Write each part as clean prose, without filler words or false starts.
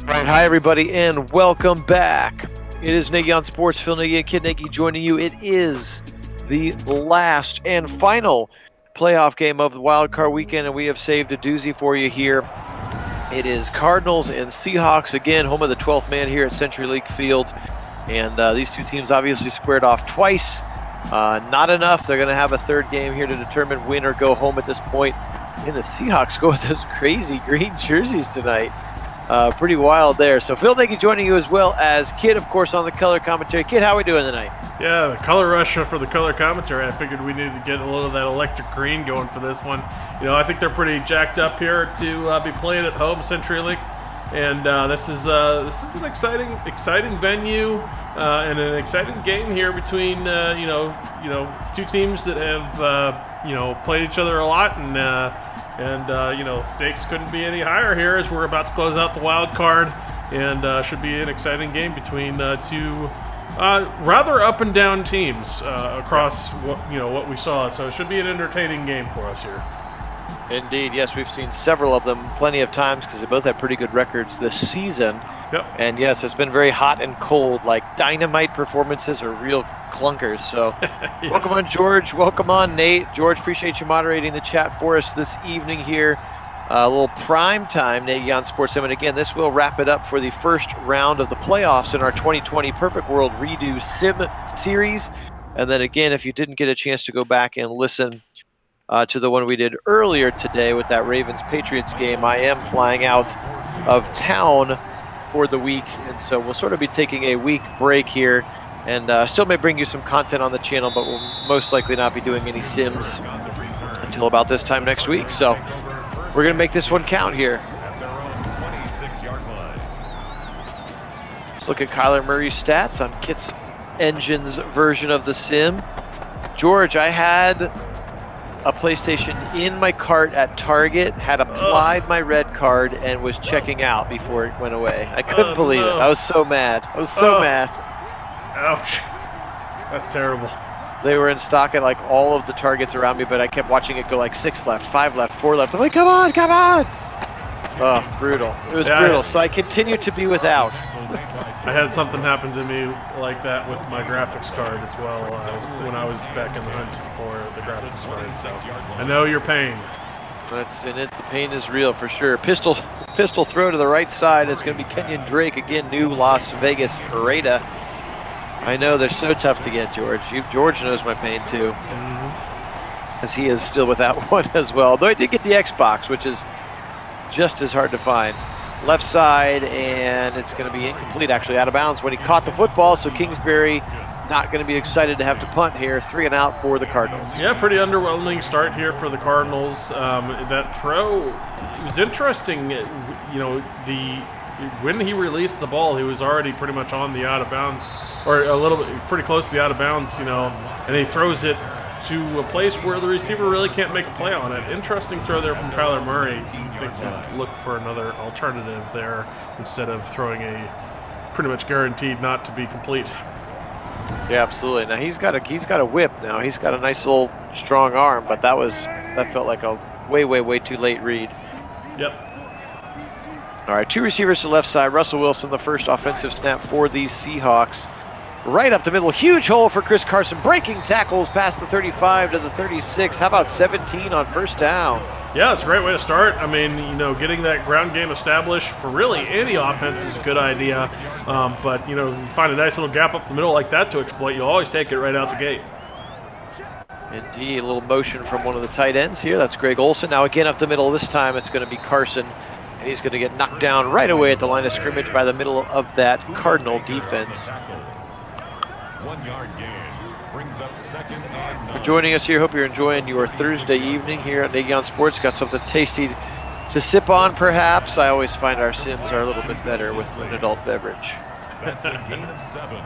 All right, hi everybody, and welcome back. It is Nagy on Sports. Phil Nagy and Kit Nagy joining you. It is the last and final playoff game of the Wildcard weekend, and we have saved a doozy for you here. It is Cardinals and Seahawks, again, home of the 12th man here at Century League Field. And these two teams obviously squared off twice. Not enough. They're going to have a third game here to determine win or go home at this point. And the Seahawks go with those crazy green jerseys tonight. Pretty wild there. So Phil Nagy joining you as well as Kit, of course, on the color commentary. Kit, how are we doing tonight? Yeah, the color rush for the color commentary. I figured we needed to get a little of that electric green going for this one. You know, I think they're pretty jacked up here to be playing at home, Century League, and this is an exciting venue and an exciting game here between two teams that have played each other a lot and stakes couldn't be any higher here as we're about to close out the wild card, and should be an exciting game between two rather up and down teams across what we saw. So it should be an entertaining game for us here. Indeed, yes, we've seen several of them plenty of times because they both have pretty good records this season. Yep. And yes, it's been very hot and cold, like dynamite performances are real clunkers. So Yes. Welcome on, George. Welcome on, Nate. George, appreciate you moderating the chat for us this evening here. A little prime time, Nagy on Sports. And again, this will wrap it up for the first round of the playoffs in our 2020 Perfect World Redo Sim Series. And then again, if you didn't get a chance to go back and listen to the one we did earlier today with that Ravens-Patriots game, I am flying out of town for the week, and so we'll sort of be taking a week break here, and still may bring you some content on the channel, but we'll most likely not be doing any sims until about this time next week. So we're going to make this one count here. Let's look at Kyler Murray's stats on Kit's Engines version of the sim. George, I had a PlayStation in my cart at Target, had applied my red card, and was checking out before it went away. I couldn't believe it. I was so mad. I was so mad. Ouch. That's terrible. They were in stock at like all of the Targets around me, but I kept watching it go like 6 left, 5 left, 4 left. I'm like, come on, come on. Oh, brutal. It was brutal. So I continued to be without. I had something happen to me like that with my graphics card as well when I was back in the hunt for the graphics card. So I know your pain. That's in it. The pain is real for sure. Pistol throw to the right side. It's going to be Kenyon Drake again. New Las Vegas Raider. I know they're so tough to get, George. George knows my pain too, as he is still without one as well. Though I did get the Xbox, which is just as hard to find. Left side, and it's going to be incomplete, actually out of bounds when he caught the football. So Kingsbury not going to be excited to have to punt here. 3 and out for the Cardinals. Yeah, pretty underwhelming start here for the Cardinals. That throw was interesting. When he released the ball, he was already pretty much on the out of bounds, or a little bit pretty close to the out of bounds, and he throws it to a place where the receiver really can't make a play on it. Interesting throw there from Kyler Murray. I think to look for another alternative there instead of throwing a pretty much guaranteed not to be complete. Yeah, absolutely. Now he's got a whip now. He's got a nice little strong arm, but that felt like a way too late read. Yep. All right, 2 receivers to left side. Russell Wilson, the first offensive snap for the Seahawks. Right up the middle, huge hole for Chris Carson. Breaking tackles past the 35 to the 36. How about 17 on first down? Yeah, it's a great way to start. I mean, getting that ground game established for really any offense is a good idea. But, you find a nice little gap up the middle like that to exploit, you'll always take it right out the gate. Indeed, a little motion from one of the tight ends here. That's Greg Olsen. Now again up the middle. This time it's going to be Carson. And he's going to get knocked down right away at the line of scrimmage by the middle of that Cardinal defense. 1 yard gain. Brings up second and 9. For joining us here, hope you're enjoying your Thursday evening here at Nagy on Sports. Got something tasty to sip on, perhaps. I always find our sims are a little bit better with an adult beverage. That's a gain of 7.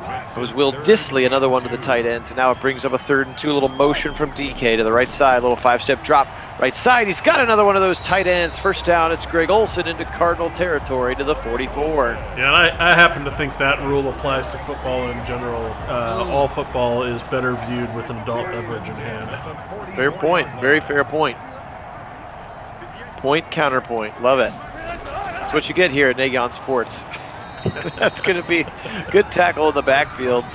It was Will Dissly, another one of the tight ends, and now it brings up a 3rd and 2. A little motion from DK to the right side, a little 5-step drop. Right side, he's got another one of those tight ends. First down, it's Greg Olsen into Cardinal territory to the 44. Yeah, and I happen to think that rule applies to football in general. All football is better viewed with an adult beverage in hand. Fair point, very fair point. Point, counterpoint, love it. So what you get here at Nagy Sports. That's going to be a good tackle in the backfield.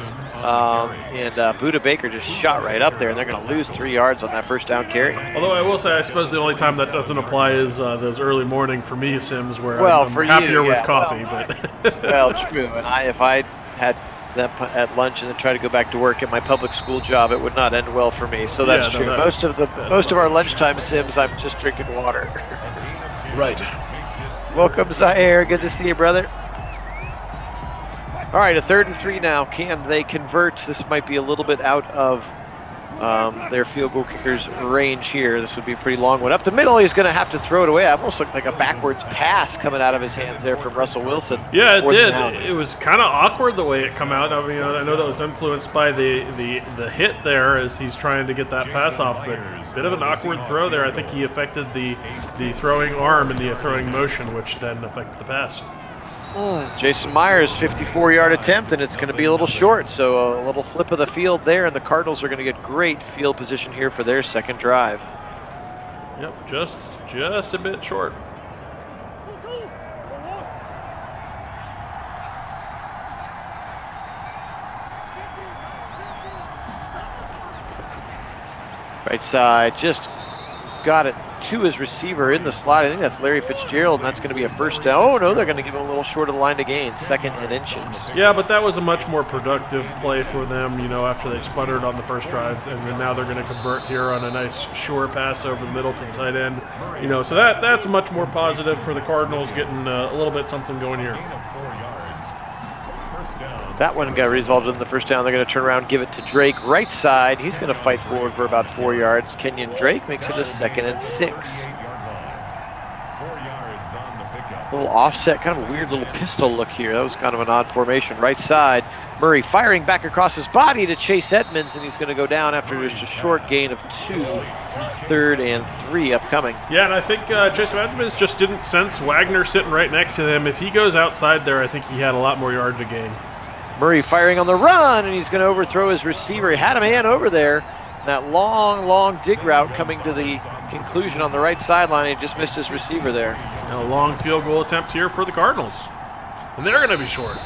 And Buda Baker just shot right up there, and they're going to lose 3 yards on that first down carry. Although I will say, I suppose the only time that doesn't apply is those early morning for me Sims, where I'm for happier you, with coffee. But well, true. And if I had them at lunch and then try to go back to work at my public school job, it would not end well for me. So that's true. Most of our lunchtime Sims, I'm just drinking water. Right. Welcome, Zaire. Good to see you, brother. All right, a 3rd and 3 now. Can they convert? This might be a little bit out of their field goal kicker's range here. This would be a pretty long one. Up the middle, he's going to have to throw it away. It almost looked like a backwards pass coming out of his hands there from Russell Wilson. Yeah, it did. It was kind of awkward the way it come out. I mean, I know that was influenced by the hit there as he's trying to get that pass off, but a bit of an awkward throw there. I think he affected the throwing arm and the throwing motion, which then affected the pass. Jason Myers, 54-yard attempt, and it's going to be a little short. So a little flip of the field there, and the Cardinals are going to get great field position here for their second drive. Yep, just a bit short. Right side, just got it to his receiver in the slot. I think that's Larry Fitzgerald, and that's going to be a first down. Oh, no, they're going to give him a little short of the line to gain, 2nd and inches. Yeah, but that was a much more productive play for them, after they sputtered on the first drive, and then now they're going to convert here on a nice sure pass over the middle to the tight end. So that's much more positive for the Cardinals, getting a little bit something going here. That one got resulted in the first down. They're going to turn around, give it to Drake. Right side, he's going to fight forward for about 4 yards. Kenyon Drake makes it a 2nd and 6. A little offset, kind of a weird little pistol look here. That was kind of an odd formation. Right side, Murray firing back across his body to Chase Edmonds, and he's going to go down after just a short gain of 2. 3rd and 3 upcoming. Yeah, and I think Chase Edmonds just didn't sense Wagner sitting right next to him. If he goes outside there, I think he had a lot more yard to gain. Murray firing on the run, and he's going to overthrow his receiver. He had a man over there. That long dig route coming to the conclusion on the right sideline. He just missed his receiver there. And a long field goal attempt here for the Cardinals. And they're going to be short.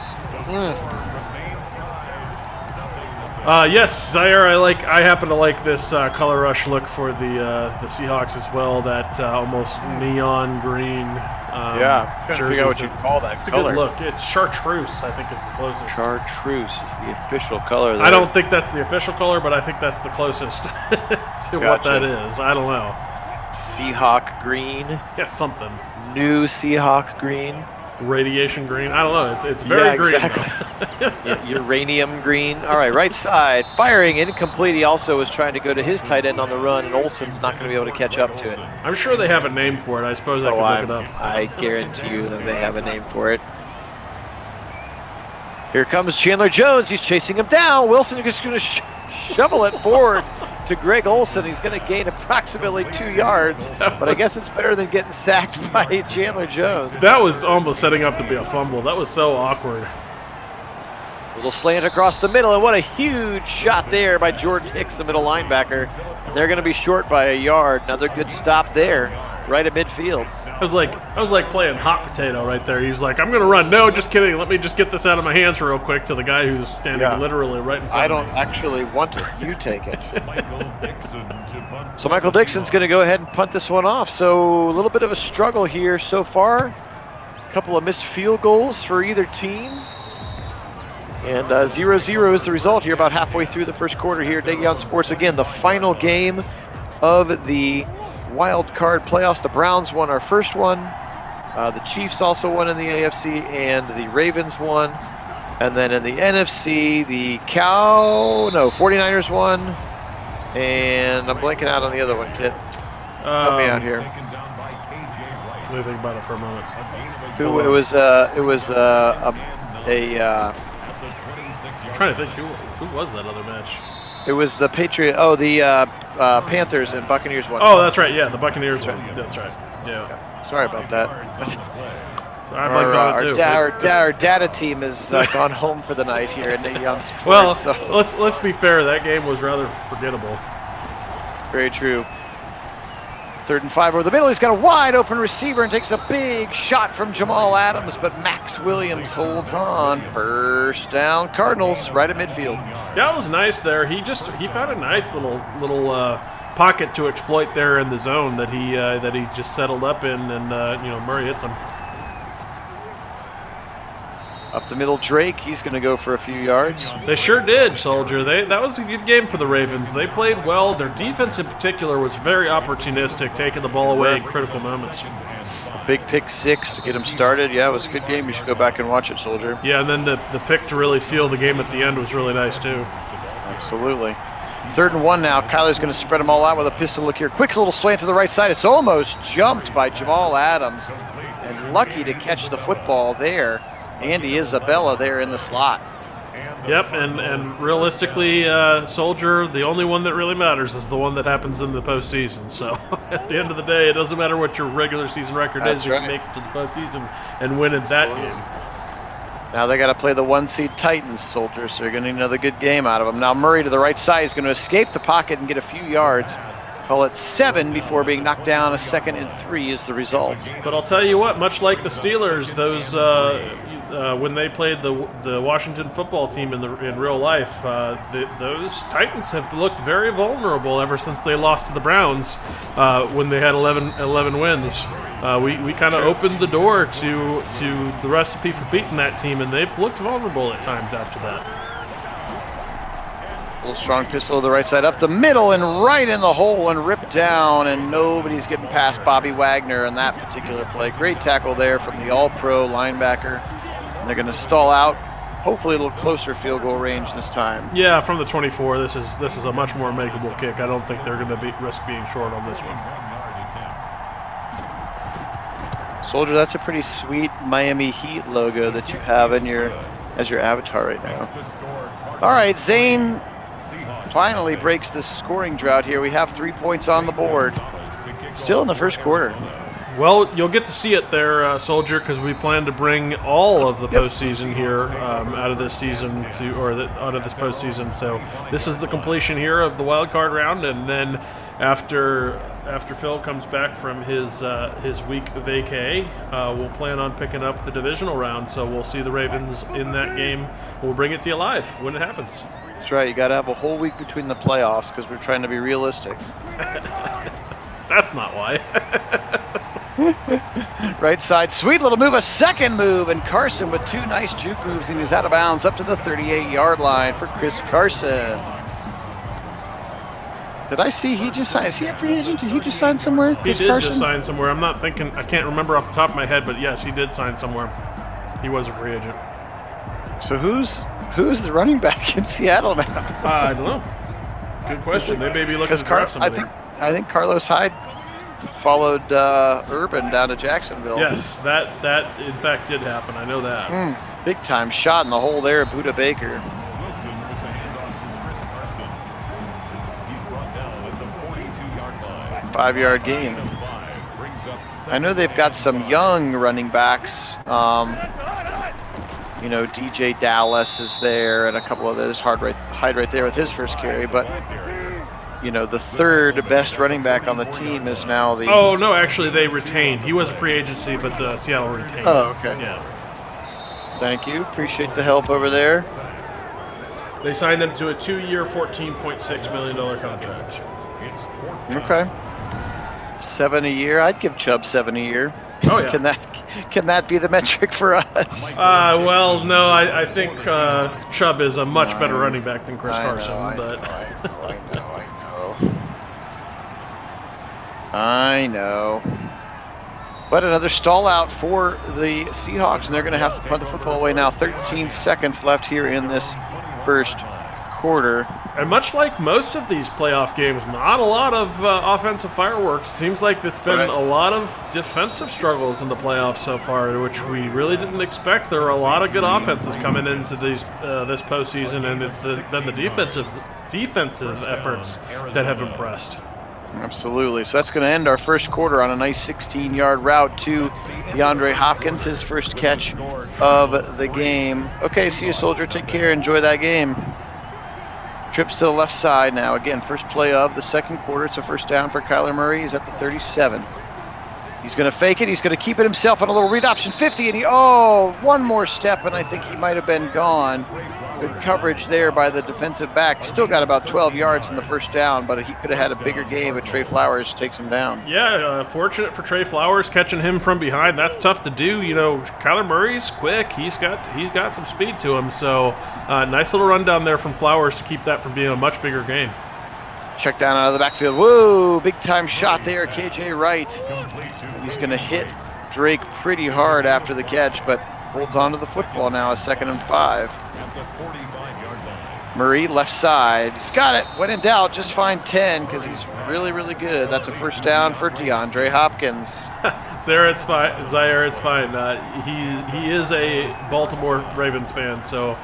Yes, Zaire, I happen to like this color rush look for the Seahawks as well. That almost neon green trying to figure out what you'd call that it's color. A good look. It's chartreuse, I think, is the closest. Chartreuse is the official color there. I don't think that's the official color, but I think that's the closest to what that is. I don't know. Seahawk green. Yeah, something. New Seahawk green. Radiation green. I don't know. It's very green. Exactly. Uranium green. All right side. Firing incomplete. He also was trying to go to his tight end on the run, and Olsen's not going to be able to catch up to it. I'm sure they have a name for it. I suppose I could look it up. I guarantee you that they have a name for it. Here comes Chandler Jones. He's chasing him down. Wilson is going to shovel it forward to Greg Olsen. He's going to gain approximately 2 yards, but I guess it's better than getting sacked by Chandler Jones. That was almost setting up to be a fumble. That was so awkward. Little slant across the middle, and what a huge shot there by Jordan Hicks, the middle linebacker. They're going to be short by a yard. Another good stop there, right at midfield. I was like playing hot potato right there. He was like, I'm going to run. No, just kidding. Let me just get this out of my hands real quick to the guy who's standing literally right in front of me. I don't actually want it. You take it. So Michael Dixon's going to go ahead and punt this one off. So a little bit of a struggle here so far. A couple of missed field goals for either team. And 0-0 is the result here about halfway through the first quarter here at Nagy Sports. Again, the final game of the Wildcard playoffs. The Browns won our first one. The Chiefs also won in the AFC, and the Ravens won. And then in the NFC, the 49ers won. And I'm blanking out on the other one, Kit. Help me out here. Let me think about it for a moment. It was I'm trying to think who was that other match. It was the Panthers and Buccaneers won. Oh, that's right. Yeah, the Buccaneers won. That's right. Yeah. Okay. Sorry about that. Our data team has gone home for the night here at Nagy Sports. Well, so. let's be fair. That game was rather forgettable. Very true. 3rd and 5 over the middle. He's got a wide open receiver and takes a big shot from Jamal Adams, but Max Williams holds on. 1st down, Cardinals, right at midfield. Yeah, it was nice there. He found a nice little pocket to exploit there in the zone that he just settled up in, and Murray hits him. Up the middle, Drake. He's going to go for a few yards. They sure did, Soldier. That was a good game for the Ravens. They played well. Their defense in particular was very opportunistic, taking the ball away in critical moments. A big pick 6 to get him started. Yeah, it was a good game. You should go back and watch it, Soldier. Yeah, and then the pick to really seal the game at the end was really nice, too. Absolutely. 3rd and 1 now. Kyler's going to spread them all out with a pistol look here. Quick little slant to the right side. It's almost jumped by Jamal Adams. And lucky to catch the football there. Andy Isabella there in the slot. Yep, and realistically, Soldier, the only one that really matters is the one that happens in the postseason. So at the end of the day, it doesn't matter what your regular season record is. You can make it to the postseason and win in that game. Now they got to play the 1-seed Titans, Soldier, so you're going to need another good game out of them. Now Murray to the right side is going to escape the pocket and get a few yards. Call it 7 before being knocked down. A 2nd and 3 is the result. But I'll tell you what, much like the Steelers, those when they played the Washington football team in real life, those Titans have looked very vulnerable ever since they lost to the Browns when they had 11 wins. We kind of opened the door to the recipe for beating that team, and they've looked vulnerable at times after that. Little strong pistol to the right side, up the middle and right in the hole and ripped down, and nobody's getting past Bobby Wagner on that particular play. Great tackle there from the all-pro linebacker. And they're going to stall out, hopefully a little closer field goal range this time. Yeah, from the 24, this is a much more makeable kick. I don't think they're going to risk being short on this one. Soldier, that's a pretty sweet Miami Heat logo that you have in as your avatar right now. All right, Zane finally breaks the scoring drought here. We have 3 points on the board. Still in the first quarter. Well, you'll get to see it there, Soldier, because we plan to bring all of the postseason here out of this season out of this postseason. So this is the completion here of the wild card round, and then after Phil comes back from his week vacay, we'll plan on picking up the divisional round. So we'll see the Ravens in that game. We'll bring it to you live when it happens. That's right. You got to have a whole week between the playoffs because we're trying to be realistic. That's not why. Right side, sweet little move, a second move, and Carson with 2 nice juke moves, and he's out of bounds up to the 38-yard line for Chris Carson. Did I see he just signed? Is he a free agent? Did he just sign somewhere? He did just sign somewhere. I'm not thinking, I can't remember off the top of my head, but yes, he did sign somewhere. He was a free agent. So who's the running back in Seattle now? I don't know. Good question. They may be looking to draft somebody. I think Carlos Hyde followed Urban down to Jacksonville. Yes, that in fact did happen. I know that. Big time shot in the hole there, Buda Baker. Five-yard gain. I know they've got some young running backs. DJ Dallas is there, and a couple of others. Hyde right there with his first carry, but the third best running back on the team is now the... Oh, no, actually, they retained. He was a free agency, but Seattle retained. Oh, okay. Yeah. Thank you. Appreciate the help over there. They signed him to a 2-year, $14.6 million contract. Okay. 7 a year. I'd give Chubb 7 a year. Oh, yeah. Can that be the metric for us? Well, no, I think Chubb is a much better running back than Chris Carson. I know. But another stall out for the Seahawks, and they're going to have to punt the football away now. 13 seconds left here in this first quarter. And much like most of these playoff games, not a lot of offensive fireworks. Seems like it's been a lot of defensive struggles in the playoffs so far, which we really didn't expect. There are a lot of good offenses coming into this postseason, and it's been the defensive efforts that have impressed. Absolutely. So that's going to end our first quarter on a nice 16-yard route to DeAndre Hopkins, his first catch of the game. Okay, see you, Soldier. Take care. Enjoy that game. Trips to the left side now. Again, first play of the second quarter. It's a first down for Kyler Murray. He's at the 37. He's going to fake it. He's going to keep it himself on a little read option 50. And one more step, and I think he might have been gone. Good coverage there by the defensive back. Still got about 12 yards in the first down, but he could have had a bigger game if Trey Flowers takes him down. Yeah, fortunate for Trey Flowers catching him from behind. That's tough to do. Kyler Murray's quick. He's got some speed to him. So nice little run down there from Flowers to keep that from being a much bigger game. Check down out of the backfield. Whoa, big time shot there, KJ Wright. He's going to hit Drake pretty hard after the catch, but holds on to the football now, a 2nd and 5. Murray, left side. He's got it. When in doubt, just find 10 because he's really, really good. That's a first down for DeAndre Hopkins. Zaire, it's fine. He is a Baltimore Ravens fan, so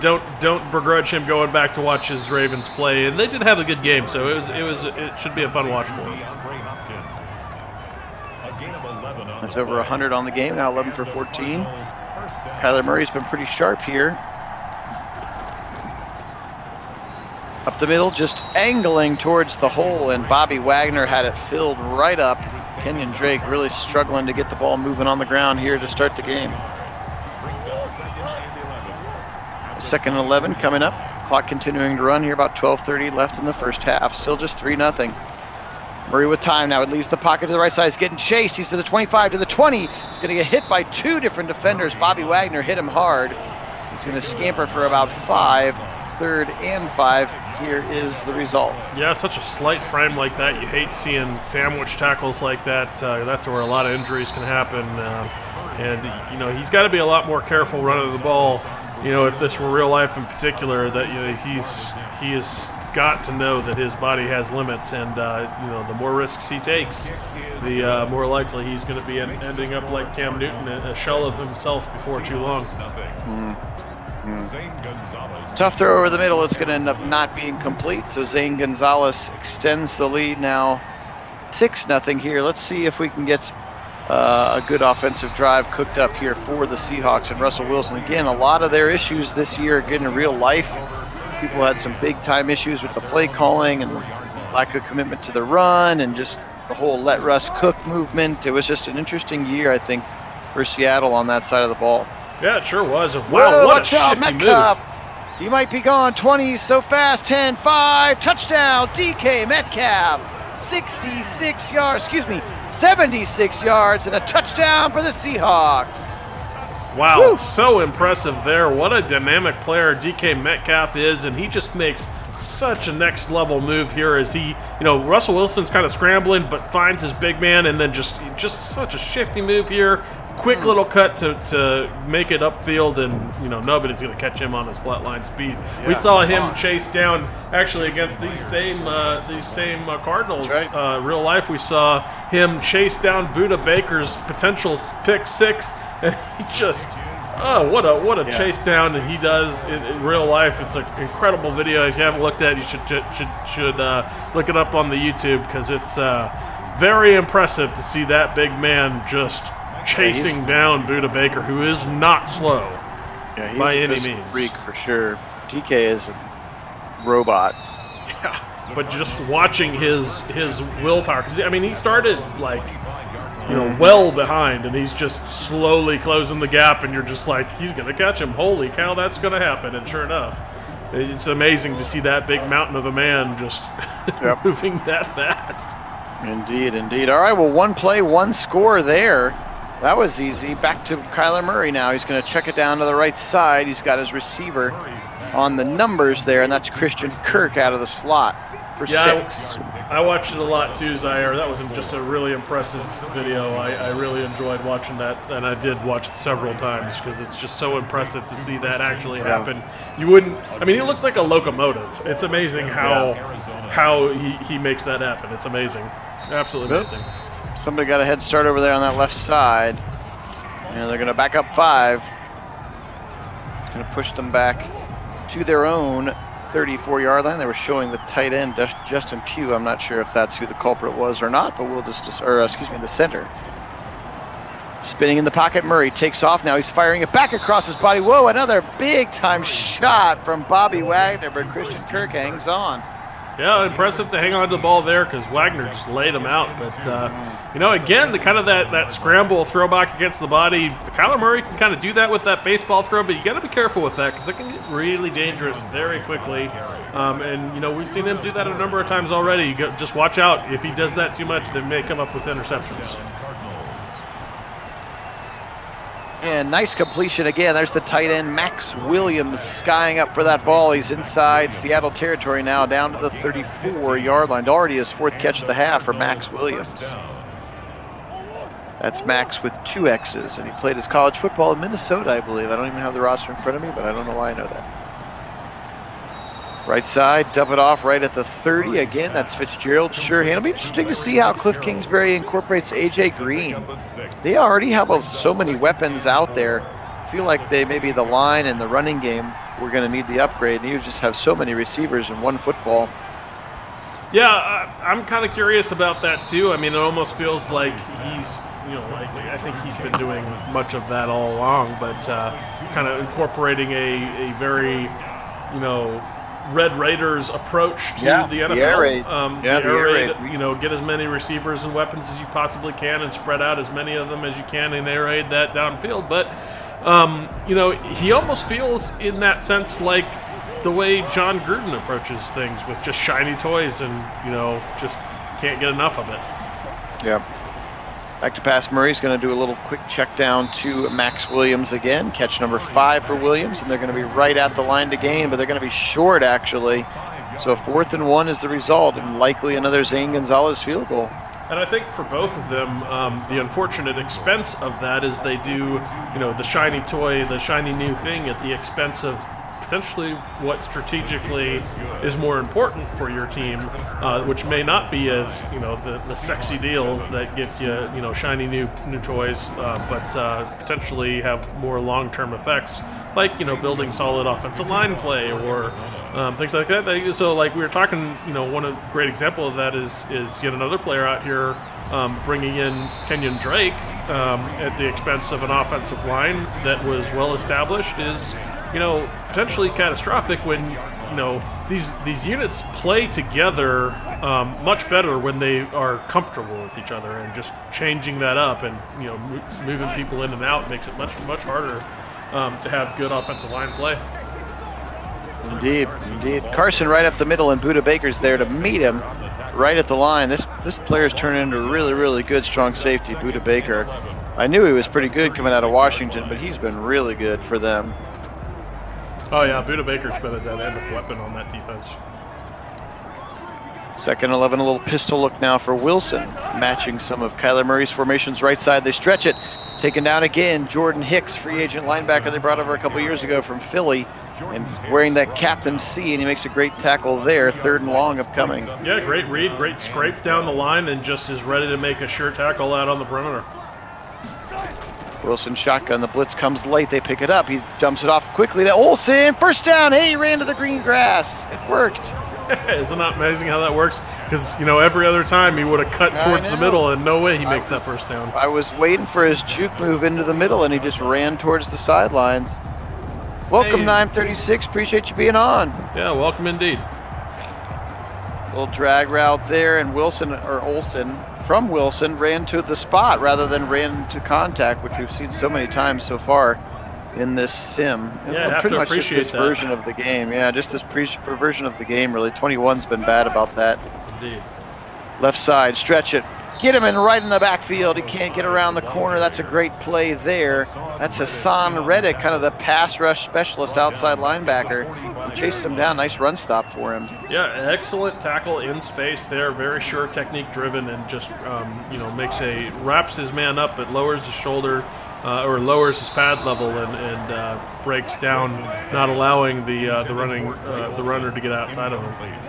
don't begrudge him going back to watch his Ravens play. And they did have a good game, so it should be a fun watch for him. That's over 100 on the game, now 11 for 14. Kyler Murray's been pretty sharp here. Up the middle, just angling towards the hole, and Bobby Wagner had it filled right up. Kenyon Drake really struggling to get the ball moving on the ground here to start the game. 2nd and 11 coming up. Clock continuing to run here, about 12:30 left in the first half. Still just 3-0. Murray with time now. It leaves the pocket to the right side. He's getting chased. He's to the 25, to the 20. He's going to get hit by 2 different defenders. Bobby Wagner hit him hard. He's going to scamper for about 5. 3rd and 5. Here is the result. Yeah, such a slight frame like that. You hate seeing sandwich tackles like that. That's where a lot of injuries can happen. And he's got to be a lot more careful running the ball. If this were real life in particular, that he has got to know that his body has limits, and the more risks he takes, the more likely he's going to be ending up like Cam Newton, a shell of himself before too long. Tough throw over the middle. It's going to end up not being complete. So Zane Gonzalez extends the lead now 6-0 here. Let's see if we can get a good offensive drive cooked up here for the Seahawks and Russell Wilson. Again, a lot of their issues this year are getting in real life. People had some big time issues with the play calling and lack of commitment to the run and just the whole let Russ cook movement. It was just an interesting year, I think, for Seattle on that side of the ball. Yeah, it sure was. Wow, whoa, what a watch out, shifty Metcalf. move. He might be gone. 20 so fast. 10, 5. Touchdown, DK Metcalf. 76 yards and a touchdown for the Seahawks. Wow, Woo. So impressive there. What a dynamic player DK Metcalf is, and he just makes such a next level move here as he, Russell Wilson's kind of scrambling but finds his big man, and then just such a shifty move here. Quick little cut to make it upfield, and nobody's going to catch him on his flatline speed. Yeah, we saw him chase down actually against these same Cardinals. Right. Real life, we saw him chase down Budda Baker's potential pick 6, and he just what a chase down that he does in real life. It's an incredible video. If you haven't looked at it, you should look it up on the YouTube, because it's very impressive to see that big man just chasing down Budda Baker, who is not slow by any means. Freak for sure. DK is a robot. Yeah, but just watching his willpower, because he started well behind, and he's just slowly closing the gap, and you're just like, he's going to catch him. Holy cow, that's going to happen. And sure enough, it's amazing to see that big mountain of a man just moving that fast. Indeed. All right, well, 1 play, 1 score there. That was easy. Back to Kyler Murray now. He's going to check it down to the right side. He's got his receiver on the numbers there, and that's Christian Kirk out of the slot for 6. I watched it a lot too, Zaire. That was just a really impressive video. I really enjoyed watching that, and I did watch it several times because it's just so impressive to see that actually happen. You wouldn't. He looks like a locomotive. It's amazing how he makes that happen. It's amazing. Absolutely amazing. Somebody got a head start over there on that left side. And they're going to back up 5. It's going to push them back to their own 34-yard line. They were showing the tight end, Justin Pugh. I'm not sure if that's who the culprit was or not, but we'll the center. Spinning in the pocket, Murray takes off now. He's firing it back across his body. Whoa, another big-time shot from Bobby Wagner, but Christian Kirk hangs on. Yeah, impressive to hang on to the ball there because Wagner just laid him out. But, again, the kind of that scramble throwback against the body, Kyler Murray can kind of do that with that baseball throw, but you got to be careful with that because it can get really dangerous very quickly. We've seen him do that a number of times already. Just watch out. If he does that too much, they may come up with interceptions. And nice completion again. There's the tight end, Max Williams, skying up for that ball. He's inside Seattle territory now, down to the 34-yard line. Already his 4th catch of the half for Max Williams. That's Max with 2 X's, and he played his college football in Minnesota, I believe. I don't even have the roster in front of me, but I don't know why I know that. Right side, dump it off right at the 30. Again, that's Fitzgerald. Sure, it'll be interesting to see how Cliff Kingsbury incorporates A.J. Green. They already have so many weapons out there. I feel like maybe the line and the running game, we're going to need the upgrade. And you just have so many receivers in one football. Yeah, I'm kind of curious about that too. I mean, it almost feels like he's, I think he's been doing much of that all along, but kind of incorporating a very, Red Raiders approach to the NFL. The air raid. The air raid. Get as many receivers and weapons as you possibly can and spread out as many of them as you can and air raid that downfield. But, he almost feels in that sense like the way John Gruden approaches things with just shiny toys and, just can't get enough of it. Yeah. Back to pass, Murray's going to do a little quick check down to Max Williams again. Catch number 5 for Williams, and they're going to be right at the line to gain, but they're going to be short, actually. So a 4th and 1 is the result, and likely another Zane Gonzalez field goal. And I think for both of them, the unfortunate expense of that is they do, the shiny toy, the shiny new thing at the expense of potentially what strategically is more important for your team, which may not be as the sexy deals that give you shiny new toys, but potentially have more long-term effects, like building solid offensive line play or things like that. So like we were talking, one great example of that is yet another player out here bringing in Kenyon Drake at the expense of an offensive line that was well established is potentially catastrophic when, these units play together much better when they are comfortable with each other, and just changing that up and, moving people in and out makes it much harder to have good offensive line play. Indeed. Carson right up the middle, and Budda Baker's there to meet him right at the line. This player's turned into a really, really good strong safety, Budda Baker. I knew he was pretty good coming out of Washington, but he's been really good for them. Oh, yeah, Budda Baker's been a dynamic weapon on that defense. 2nd and 11, a little pistol look now for Wilson, matching some of Kyler Murray's formations. Right side, they stretch it. Taken down again, Jordan Hicks, free agent linebacker they brought over a couple years ago from Philly, and wearing that Captain C, and he makes a great tackle there. 3rd and long upcoming. Yeah, great read, great scrape down the line, and just is ready to make a sure tackle out on the perimeter. Wilson shotgun, the blitz comes late, they pick it up, he dumps it off quickly to Olsen, 1st down, hey, he ran to the green grass, it worked. Isn't that amazing how that works? Because, every other time he would have cut towards the middle, and no way he makes that 1st down. I was waiting for his juke move into the middle, and he just ran towards the sidelines. Welcome, hey. 936, appreciate you being on. Yeah, welcome indeed. Little drag route there, and Olsen from Wilson ran to the spot rather than ran to contact, which we've seen so many times so far in this sim. Yeah, have pretty to much appreciate just this that version of the game. Yeah, just this version of the game, really. 21's been bad about that. Indeed. Left side, stretch it. Get him in right in the backfield. He can't get around the corner. That's a great play there. That's Hassan Reddick, kind of the pass rush specialist, outside linebacker. He chases him down. Nice run stop for him. Yeah, excellent tackle in space there. Very sure, technique driven, and just wraps his man up, but lowers his shoulder or lowers his pad level and breaks down, not allowing the runner to get outside of him.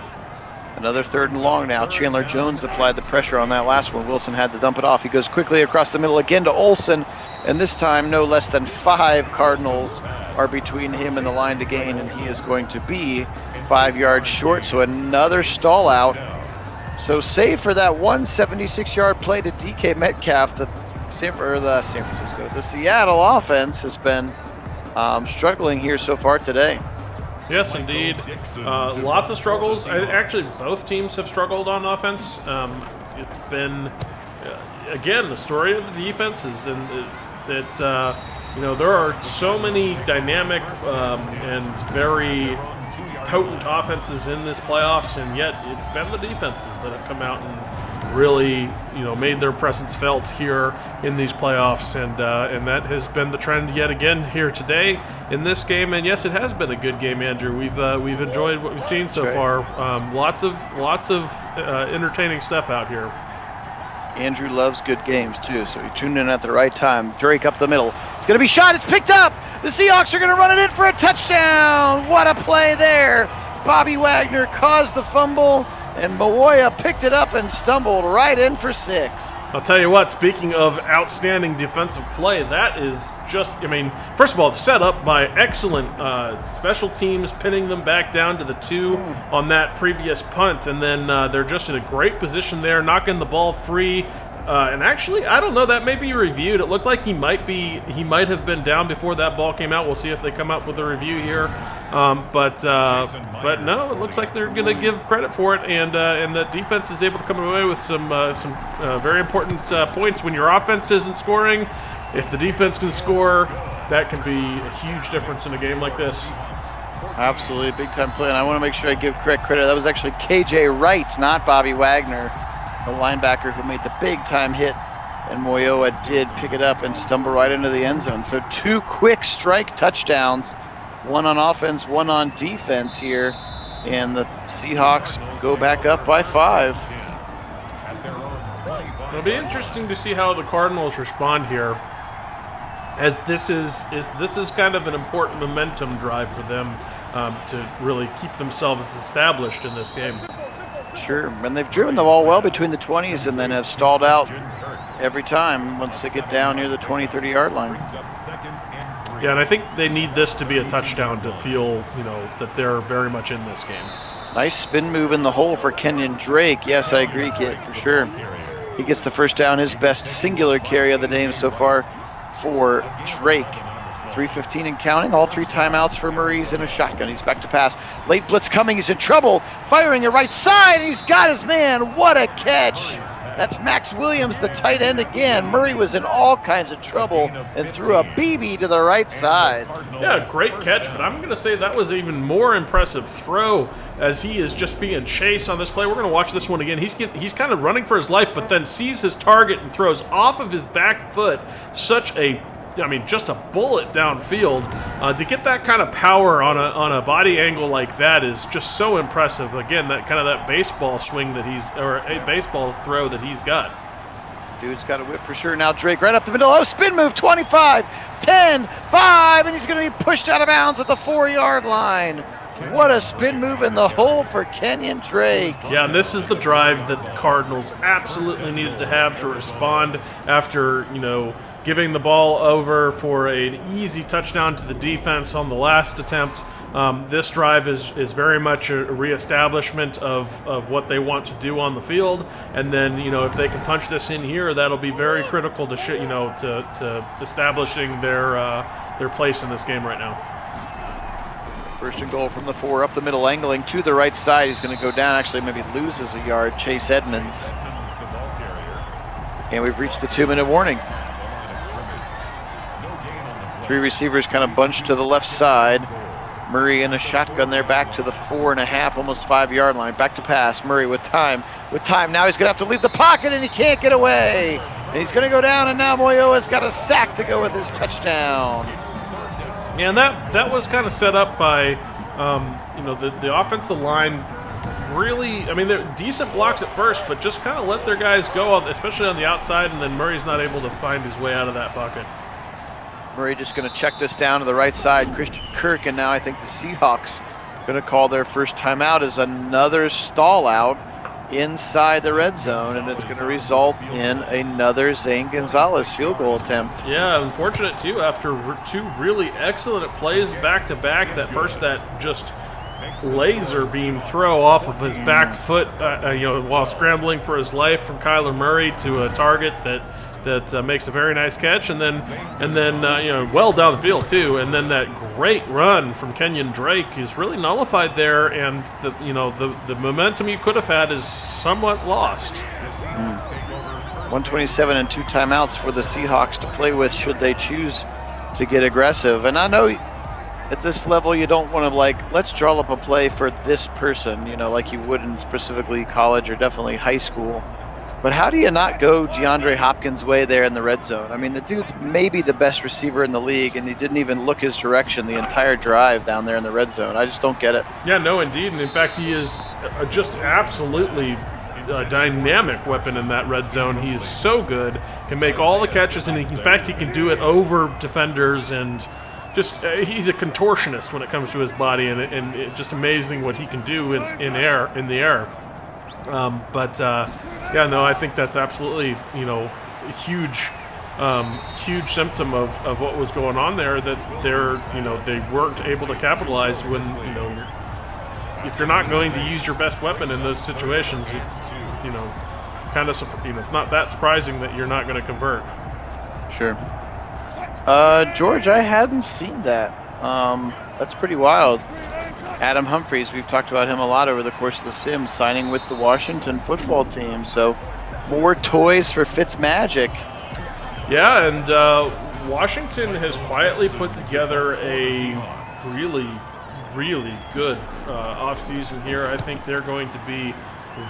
Another 3rd and long now. Chandler Jones applied the pressure on that last one. Wilson had to dump it off. He goes quickly across the middle again to Olsen, and this time no less than 5 Cardinals are between him and the line to gain, and he is going to be 5 yards short, so another stall out. So save for that 176-yard play to DK Metcalf, the The Seattle offense has been struggling here so far today. Yes, indeed. Lots of struggles. Actually, both teams have struggled on offense. It's been, again, the story of the defenses, and that there are so many dynamic and very potent offenses in this playoffs, and yet it's been the defenses that have come out and really, made their presence felt here in these playoffs, and that has been the trend yet again here today in this game. And yes, it has been a good game, Andrew. We've enjoyed what we've seen so far. Lots of entertaining stuff out here. Andrew loves good games too, so he tuned in at the right time. Drake up the middle. It's going to be shot. It's picked up. The Seahawks are going to run it in for a touchdown. What a play there. Bobby Wagner caused the fumble, and Mowoya picked it up and stumbled right in for 6. I'll tell you what, speaking of outstanding defensive play, that is just, first of all, it's set up by excellent special teams, pinning them back down to the 2 on that previous punt, and then they're just in a great position there, knocking the ball free. And actually, I don't know, that may be reviewed. It looked like he might have been down before that ball came out. We'll see if they come up with a review here. But no, it looks like they're going to give credit for it, and the defense is able to come away with some very important points. When your offense isn't scoring, if the defense can score, that can be a huge difference in a game like this. Absolutely, big time play, and I want to make sure I give correct credit. That was actually KJ Wright, not Bobby Wagner, the linebacker who made the big-time hit, and Moyoa did pick it up and stumble right into the end zone. So 2 quick strike touchdowns, one on offense, one on defense here, and the Seahawks go back up by 5. It'll be interesting to see how the Cardinals respond here, as this is kind of an important momentum drive for them to really keep themselves established in this game. Sure, and they've driven the ball well between the 20s and then have stalled out every time once they get down near the 20, 30-yard line. Yeah, and I think they need this to be a touchdown to feel, that they're very much in this game. Nice spin move in the hole for Kenyon Drake. Yes, I agree, Kit, for sure. He gets the first down, his best singular carry of the game so far for Drake. 3:15 and counting, all 3 timeouts for Murray. He's in a shotgun, he's back to pass. Late blitz coming, he's in trouble. Firing a right side, he's got his man. What a catch. That's Max Williams, the tight end again. Murray was in all kinds of trouble and threw a BB to the right side. Yeah, great catch, but I'm going to say that was an even more impressive throw, as he is just being chased on this play. We're going to watch this one again. He's kind of running for his life, but then sees his target and throws off of his back foot. Just a bullet downfield. To get that kind of power on a body angle like that is just so impressive. Again, that baseball swing or a baseball throw that he's got. Dude's got a whip for sure. Now Drake right up the middle. Oh, spin move, 25, 10, 5, and he's going to be pushed out of bounds at the 4-yard line. What a spin move in the hole for Kenyon Drake. Yeah, and this is the drive that the Cardinals absolutely needed to have to respond after, giving the ball over for an easy touchdown to the defense on the last attempt. This drive is very much a reestablishment of what they want to do on the field, and then if they can punch this in here, that'll be very critical to establishing their place in this game right now. First and goal from the 4, up the middle, angling to the right side. He's going to go down, actually maybe loses a yard. Chase Edmonds. And we've reached the 2-minute warning. 3 receivers kind of bunched to the left side. Murray in a shotgun there, back to the 4.5, almost 5-yard line. Back to pass. Murray with time. Now he's going to have to leave the pocket, and he can't get away. And he's going to go down, and now Moyoa's got a sack to go with his touchdown. Yeah, and that was kind of set up by, the offensive line. Really, they're decent blocks at first, but just kind of let their guys go, especially on the outside, and then Murray's not able to find his way out of that bucket. Murray just going to check this down to the right side. Christian Kirk, and now I think the Seahawks going to call their first timeout as another stall out inside the red zone, and it's going to result in another Zane Gonzalez field goal attempt. Yeah, unfortunate too, after 2 really excellent plays back-to-back. That just laser beam throw off of his back foot, while scrambling for his life from Kyler Murray to a target that that makes a very nice catch, and then well down the field too, and then that great run from Kenyon Drake is really nullified there, and the momentum you could have had is somewhat lost. 127 and 2 timeouts for the Seahawks to play with should they choose to get aggressive. And I know at this level you don't want to let's draw up a play for this person, like you would in specifically college or definitely high school. But how do you not go DeAndre Hopkins' way there in the red zone? I mean, the dude's maybe the best receiver in the league, and he didn't even look his direction the entire drive down there in the red zone. I just don't get it. Yeah, no, indeed. And in fact, he is just absolutely a dynamic weapon in that red zone. He is so good, can make all the catches, and in fact, he can do it over defenders, and just he's a contortionist when it comes to his body, and it just amazing what he can do in the air. I think that's absolutely a huge symptom of what was going on there, that they weren't able to capitalize when if you're not going to use your best weapon in those situations, it's it's not that surprising that you're not going to convert. Sure. George, I hadn't seen that. That's pretty wild. Adam Humphries, we've talked about him a lot over the course of the sim, signing with the Washington football team. So more toys for Fitzmagic. Yeah, and Washington has quietly put together a really, really good offseason here. I think they're going to be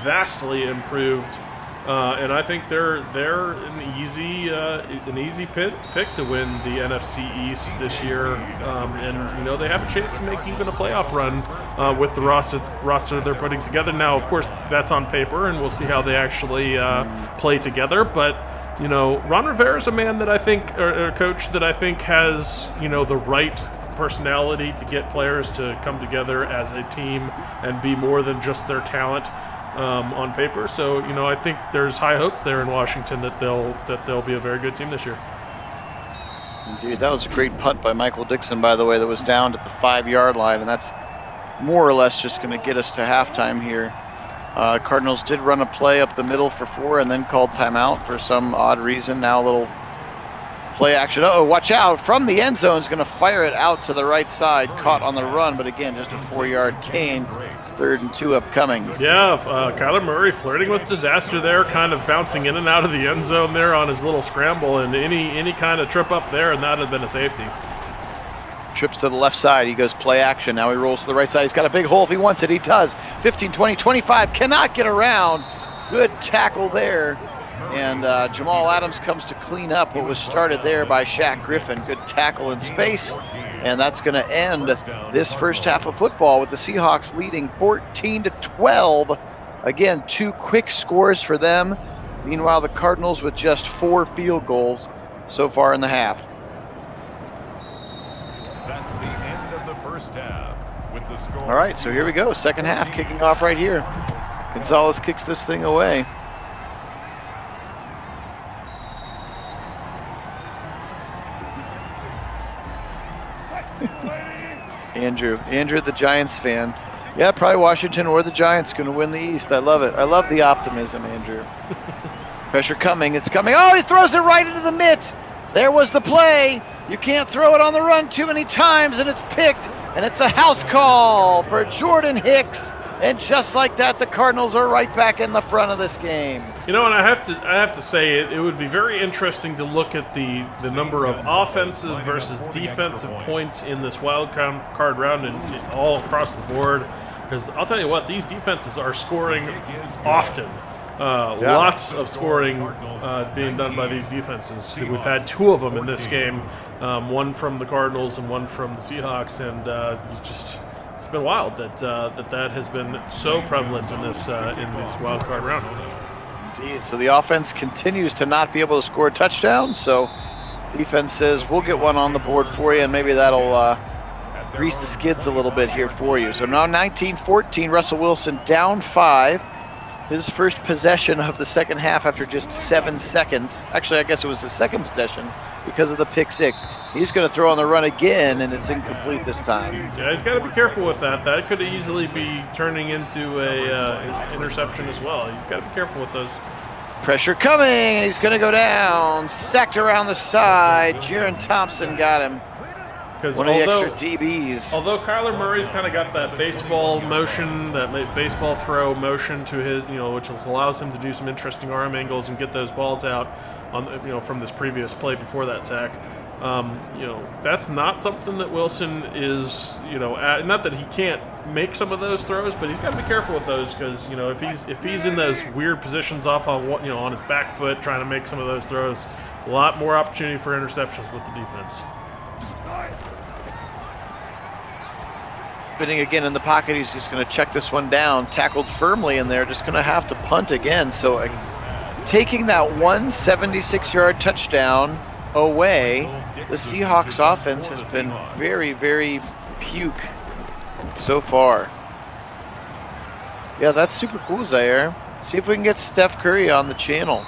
vastly improved, and I think they're an easy pick to win the NFC East this year, and they have a chance to make even a playoff run with the roster they're putting together. Now, of course, that's on paper, and we'll see how they actually play together. But Ron Rivera is a man that I think, or a coach that I think has the right personality to get players to come together as a team and be more than just their talent on paper. So I think there's high hopes there in Washington that they'll be a very good team this year. Indeed, that was a great punt by Michael Dixon, by the way, that was down at the 5-yard line, and that's more or less just going to get us to halftime here. Cardinals did run a play up the middle for 4 and then called timeout for some odd reason. Now a little play action. Oh, watch out. From the end zone is going to fire it out to the right side. Caught on the run, but again, just a 4-yard gain. 3rd and 2 upcoming. Yeah, Kyler Murray flirting with disaster there, kind of bouncing in and out of the end zone there on his little scramble, and any kind of trip up there, and that would have been a safety. Trips to the left side. He goes play action. Now he rolls to the right side. He's got a big hole if he wants it. He does. 15, 20, 25. Cannot get around. Good tackle there. And Jamal Adams comes to clean up what was started there by Shaq Griffin. Good tackle in space. And that's going to end this first half of football with the Seahawks leading 14-12. Again, 2 quick scores for them. Meanwhile, the Cardinals with just 4 field goals so far in the half. That's the end of the first half with the score. All right, so here we go. Second half kicking off right here. Gonzalez kicks this thing away. Andrew, the Giants fan. Yeah, probably Washington or the Giants going to win the East. I love it. I love the optimism, Andrew. Pressure coming. It's coming. Oh, he throws it right into the mitt. There was the play. You can't throw it on the run too many times, and it's picked. And it's a house call for Jordan Hicks. And just like that, the Cardinals are right back in the front of this game. And I have to say it would be very interesting to look at the number of offensive versus defensive points in this wild card round and all across the board. Because I'll tell you what, these defenses are scoring often. Lots of scoring being done by these defenses. We've had 2 of them in this game, one from the Cardinals and one from the Seahawks, and it's been wild that has been so prevalent in this wild card round. Indeed. So the offense continues to not be able to score touchdowns. So defense says we'll get one on the board for you, and maybe that'll grease the skids a little bit here for you. So now 19-14, Russell Wilson down 5. His first possession of the second half after just 7 seconds. Actually, I guess it was his second possession because of the pick 6. He's going to throw on the run again, and it's incomplete this time. Yeah, he's got to be careful with that. That could easily be turning into an interception as well. He's got to be careful with those Pressure coming, and he's going to go down. Sacked around the side. Jaron Thompson got him. One of the extra DBs. Although Kyler Murray's kind of got that baseball motion, that baseball throw motion to his, which allows him to do some interesting arm angles and get those balls out on, from this previous play before that sack. That's not something that Wilson is, not that he can't make some of those throws, but he's got to be careful with those because, if he's in those weird positions off on, on his back foot trying to make some of those throws, a lot more opportunity for interceptions with the defense. Spinning again in the pocket, he's just going to check this one down. Tackled firmly in there, just going to have to punt again. So taking that 176-yard touchdown away, the Seahawks offense has been very, very puke so far. Yeah, that's super cool, Zaire. See if we can get Steph Curry on the channel.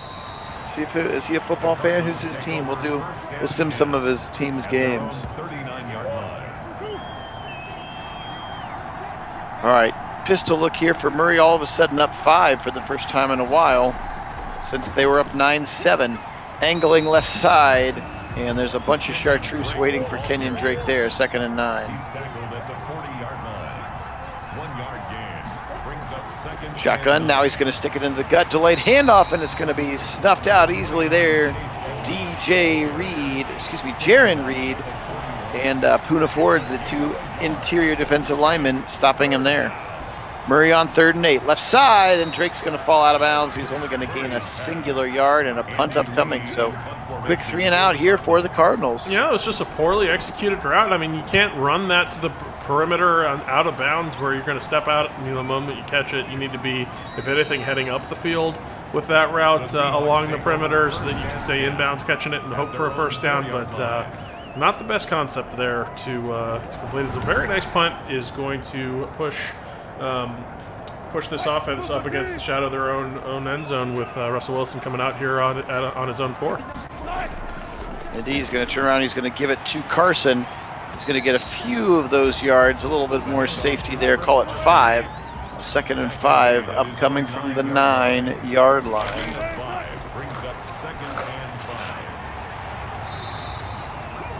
See if is he a football fan? Who's his team? We'll sim some of his team's games. All right, pistol look here for Murray. All of a sudden up 5 for the first time in a while since they were up 9-7. Angling left side, and there's a bunch of chartreuse waiting for Kenyon Drake there, 2nd and 9. He's tackled at the 40-yard line. 1 yard gain. Brings up 2nd. Shotgun, now he's going to stick it into the gut. Delayed handoff, and it's going to be snuffed out easily there. Jaron Reed. And Poona Ford, the 2 interior defensive linemen, stopping him there. Murray on 3rd and 8. Left side, and Drake's going to fall out of bounds. He's only going to gain a singular yard and a punt upcoming. So quick 3 and out here for the Cardinals. Yeah, it was just a poorly executed route. I mean, you can't run that to the perimeter out of bounds where you're going to step out the moment you catch it. You need to be, if anything, heading up the field with that route along the perimeter so that you can stay inbounds catching it and hope for a first down. But not the best concept there to complete. It's a very nice punt. Is going to push this offense up against the shadow of their own end zone with Russell Wilson coming out here on his own 4. And he's going to turn around. He's going to give it to Carson. He's going to get a few of those yards, a little bit more safety there. Call it 5. 2nd and 5, upcoming from the 9-yard line.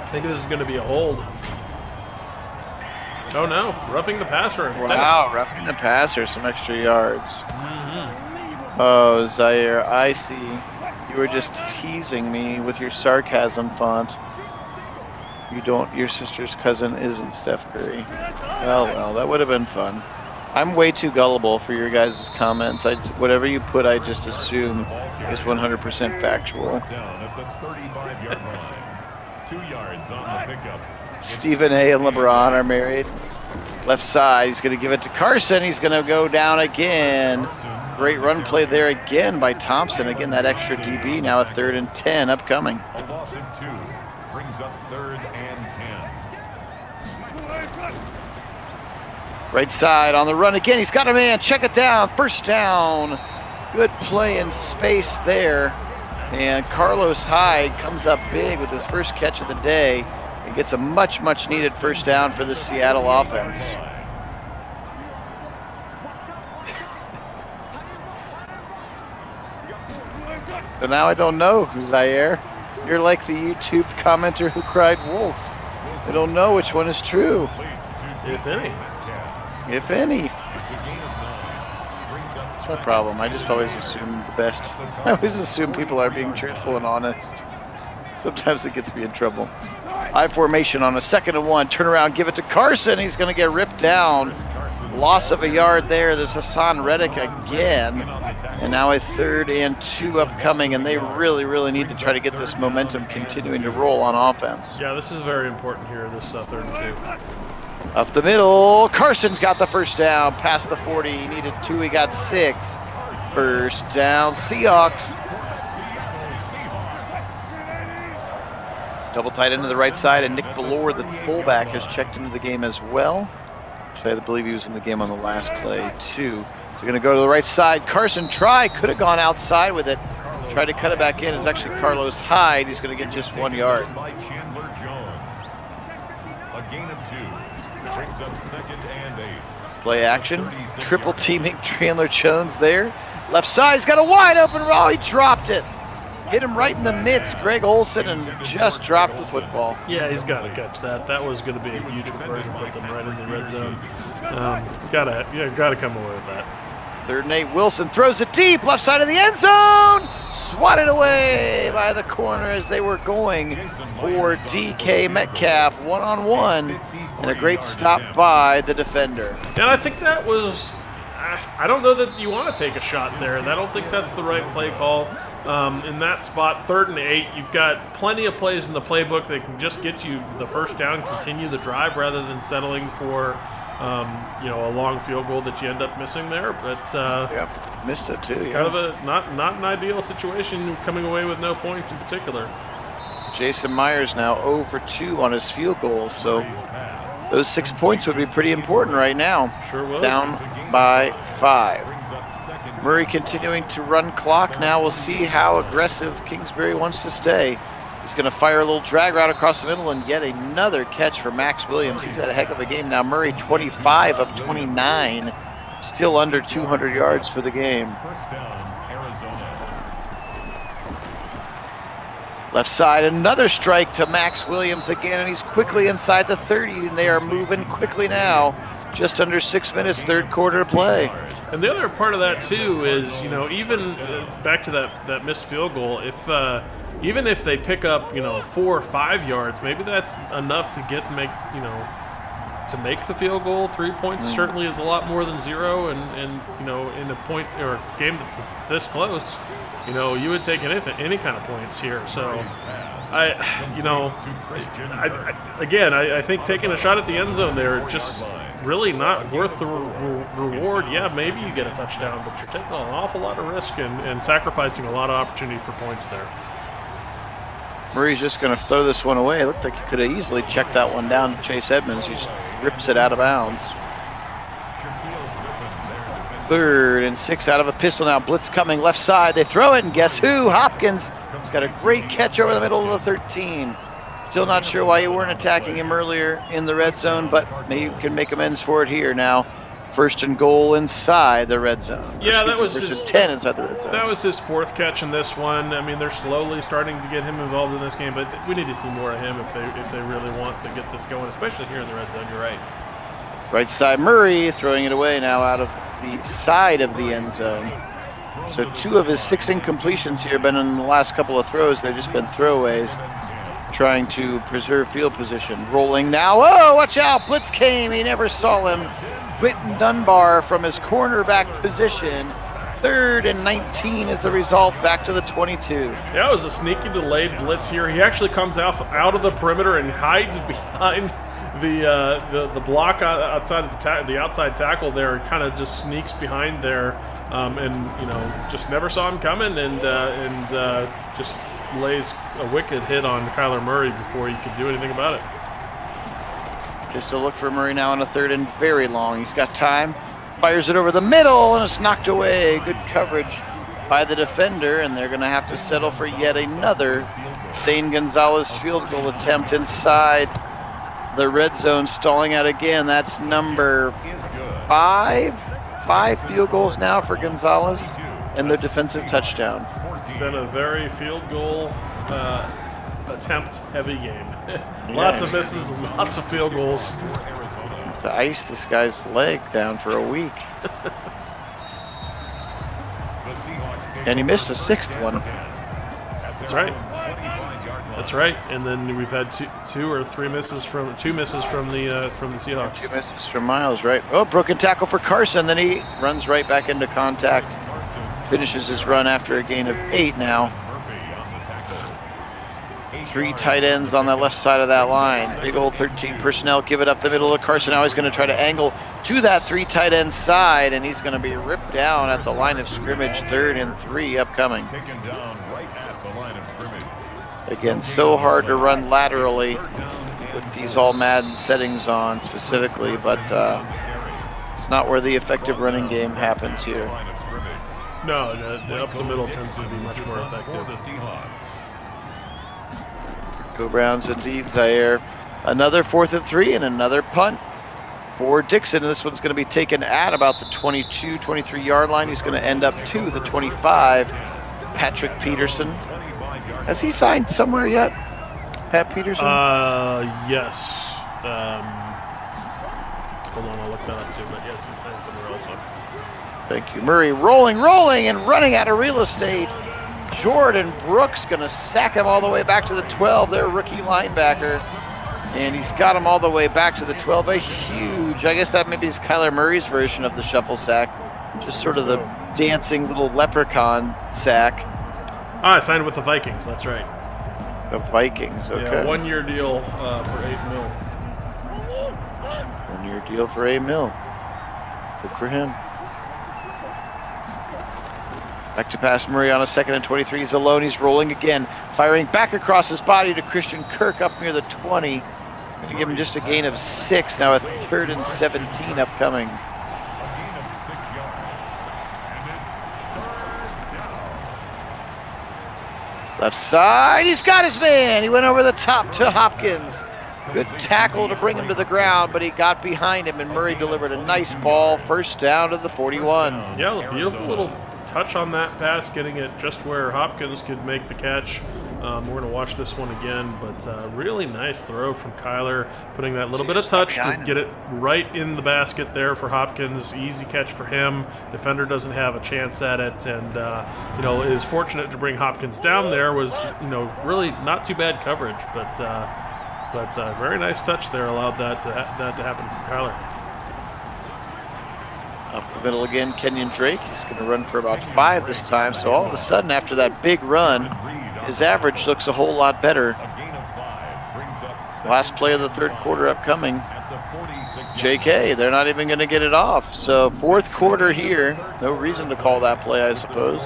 I think this is going to be a hold. Oh no, roughing the passer instead. Wow, roughing the passer, some extra yards. Oh, Zaire, I see. You were just teasing me with your sarcasm font. Your sister's cousin isn't Steph Curry. Well, that would have been fun. I'm way too gullible for your guys' comments. Whatever you put, I just assume is 100% factual. Down at the 35-yard line. 2 yards on the pickup. Stephen A. and LeBron are married. Left side, he's going to give it to Carson. He's going to go down again. Great run play there again by Thompson. Again, that extra DB, now a 3rd and 10 upcoming. A loss of 2. Brings up 3rd and 10. Right side on the run again. He's got a man. Check it down. First down. Good play in space there. And Carlos Hyde comes up big with his first catch of the day and gets a much, much needed first down for the Seattle offense. So now I don't know, Zaire. You're like the YouTube commenter who cried wolf. I don't know which one is true. If any. If any. That's my problem. I just always assume the best. I always assume people are being truthful and honest. Sometimes it gets me in trouble. I formation on a 2nd and 1. Turn around, give it to Carson. He's going to get ripped down. Loss of a yard there. There's Hassan Reddick again. And now a 3rd and 2 upcoming. And they really, really need to try to get this momentum continuing to roll on offense. Yeah, this is very important here, this 3rd and 2. Up the middle. Carson's got the first down. Past the 40. He needed 2. He got 6. First down, Seahawks. Double tight into the right side, and Nick Ballore, the fullback, has checked into the game as well. Actually, I believe he was in the game on the last play, too. They're going to go to the right side. Carson could have gone outside with it. Tried to cut it back in. It's actually Carlos Hyde. He's going to get just 1 yard. By Chandler Jones. A gain of 2. Brings up 2nd and 8. Play action. Triple teaming Chandler Jones there. Left side, he's got a wide open roll. He dropped it. Hit him right in the midst, Greg Olson, and just dropped the football. Yeah, he's got to catch that. That was going to be a huge conversion, put them right in the red zone. Gotta come away with that. 3rd and 8, Wilson throws it deep, left side of the end zone. Swatted away by the corner as they were going for DK Metcalf, one-on-one, and a great stop by the defender. And I think that was, I don't know that you want to take a shot there. I don't think that's the right play call. In that spot, 3rd and 8, you've got plenty of plays in the playbook that can just get you the first down, continue the drive rather than settling for, a long field goal that you end up missing there. But missed it too. Kind of a not an ideal situation, coming away with no points in particular. Jason Myers now 0 for 2 on his field goals, so those 6 points would be pretty important right now. Sure will. Down by 5. Murray continuing to run clock. Now we'll see how aggressive Kingsbury wants to stay. He's going to fire a little drag route across the middle, and yet another catch for Max Williams. He's had a heck of a game now. Murray 25 of 29, still under 200 yards for the game. Left side, another strike to Max Williams again, and he's quickly inside the 30, and they are moving quickly now. Just under 6 minutes, 3rd quarter to play. And the other part of that too is, even back to that missed field goal, even if they pick up, 4 or 5 yards, maybe that's enough to to make the field goal. 3 points certainly is a lot more than 0, and in a point or a game that's this close, you would take any kind of points here. So I think taking a shot at the end zone there just really not worth the reward. Yeah, maybe you get a touchdown, but you're taking an awful lot of risk and sacrificing a lot of opportunity for points there. Murray's just going to throw this one away. It looked like he could have easily checked that one down to Chase Edmonds. He just rips it out of bounds. 3rd and 6 out of a pistol now. Blitz coming left side. They throw it, and guess who? Hopkins has got a great catch over the middle of the 13. Still not sure why you weren't attacking him earlier in the red zone, but maybe you can make amends for it here now. 1st and goal inside the red zone. Yeah, that was 1st and 10 inside the red zone. That was his 4th catch in this one. I mean, they're slowly starting to get him involved in this game, but we need to see more of him if they really want to get this going, especially here in the red zone. You're right. Right side, Murray throwing it away now out of the side of the end zone. So 2 of his 6 incompletions here have been in the last couple of throws. They've just been throwaways, trying to preserve field position. Rolling now. Oh, watch out. Blitz came. He never saw him. Quentin Dunbar from his cornerback position. 3rd and 19 is the result. Back to the 22. Yeah, it was a sneaky delayed blitz here. He actually comes out of the perimeter and hides behind the block outside of the outside tackle there, and kind of just sneaks behind there, and just never saw him coming, and just lays a wicked hit on Kyler Murray before he could do anything about it. Just a look for Murray now on a 3rd and very long. He's got time. Fires it over the middle, and it's knocked away. Good coverage by the defender, and they're going to have to settle for yet another Zane Gonzalez field goal attempt inside the red zone, stalling out again. That's number 5. 5 field goals now for Gonzalez, and their defensive touchdown. It's been a very field goal attempt-heavy game. Lots of misses and lots of field goals. To ice this guy's leg down for a week. And he missed a 6th one. That's right. That's right. And then we've had two misses from the Seahawks. 2 misses from Miles, right? Oh, broken tackle for Carson. Then he runs right back into contact. Finishes his run after a gain of 8 now. 3 tight ends on the left side of that line. Big old 13 personnel. Give it up the middle of Carson. Now he's going to try to angle to that 3 tight end side, and he's going to be ripped down at the line of scrimmage. 3rd and 3 upcoming. Again, so hard to run laterally with these all Madden settings on specifically, but it's not where the effective running game happens here. No, the up the middle tends to be much more effective. Go Browns indeed, Zaire. Another 4th and 3 and another punt for Dixon. And this one's going to be taken at about the 22, 23-yard line. He's going to end up to the 25. Patrick Peterson. Has he signed somewhere yet? Pat Peterson? Yes. Hold on, I'll look that up too. But yes, he signed somewhere also. Thank you. Murray rolling, and running out of real estate. Jordan Brooks going to sack him all the way back to the 12, their rookie linebacker. And he's got him all the way back to the 12. A huge, I guess that maybe is Kyler Murray's version of the shuffle sack. Just sort of the dancing little leprechaun sack. I signed with the Vikings, that's right. The Vikings, okay. Yeah, 1-year deal for $8 million. 1-year deal for $8 million. Good for him. Back to pass Murray on a 2nd and 23. He's alone. He's rolling again. Firing back across his body to Christian Kirk up near the 20. Going to give him just a gain of 6. Now a 3rd and 17 upcoming. Left side. He's got his man. He went over the top to Hopkins. Good tackle to bring him to the ground, but he got behind him, and Murray delivered a nice ball. First down to the 41. Yeah, a beautiful little touch on that pass, getting it just where Hopkins could make the catch. We're going to watch this one again, but really nice throw from Kyler, putting that little bit of touch to get it right in the basket there for Hopkins. Easy catch for him. Defender doesn't have a chance at it, and is fortunate to bring Hopkins down there. Was really not too bad coverage, but very nice touch there. Allowed that to happen for Kyler. Up the middle again, Kenyon Drake. He's going to run for about 5 this time. So all of a sudden, after that big run, his average looks a whole lot better. Last play of the 3rd quarter upcoming. JK, they're not even going to get it off. So 4th quarter here. No reason to call that play, I suppose.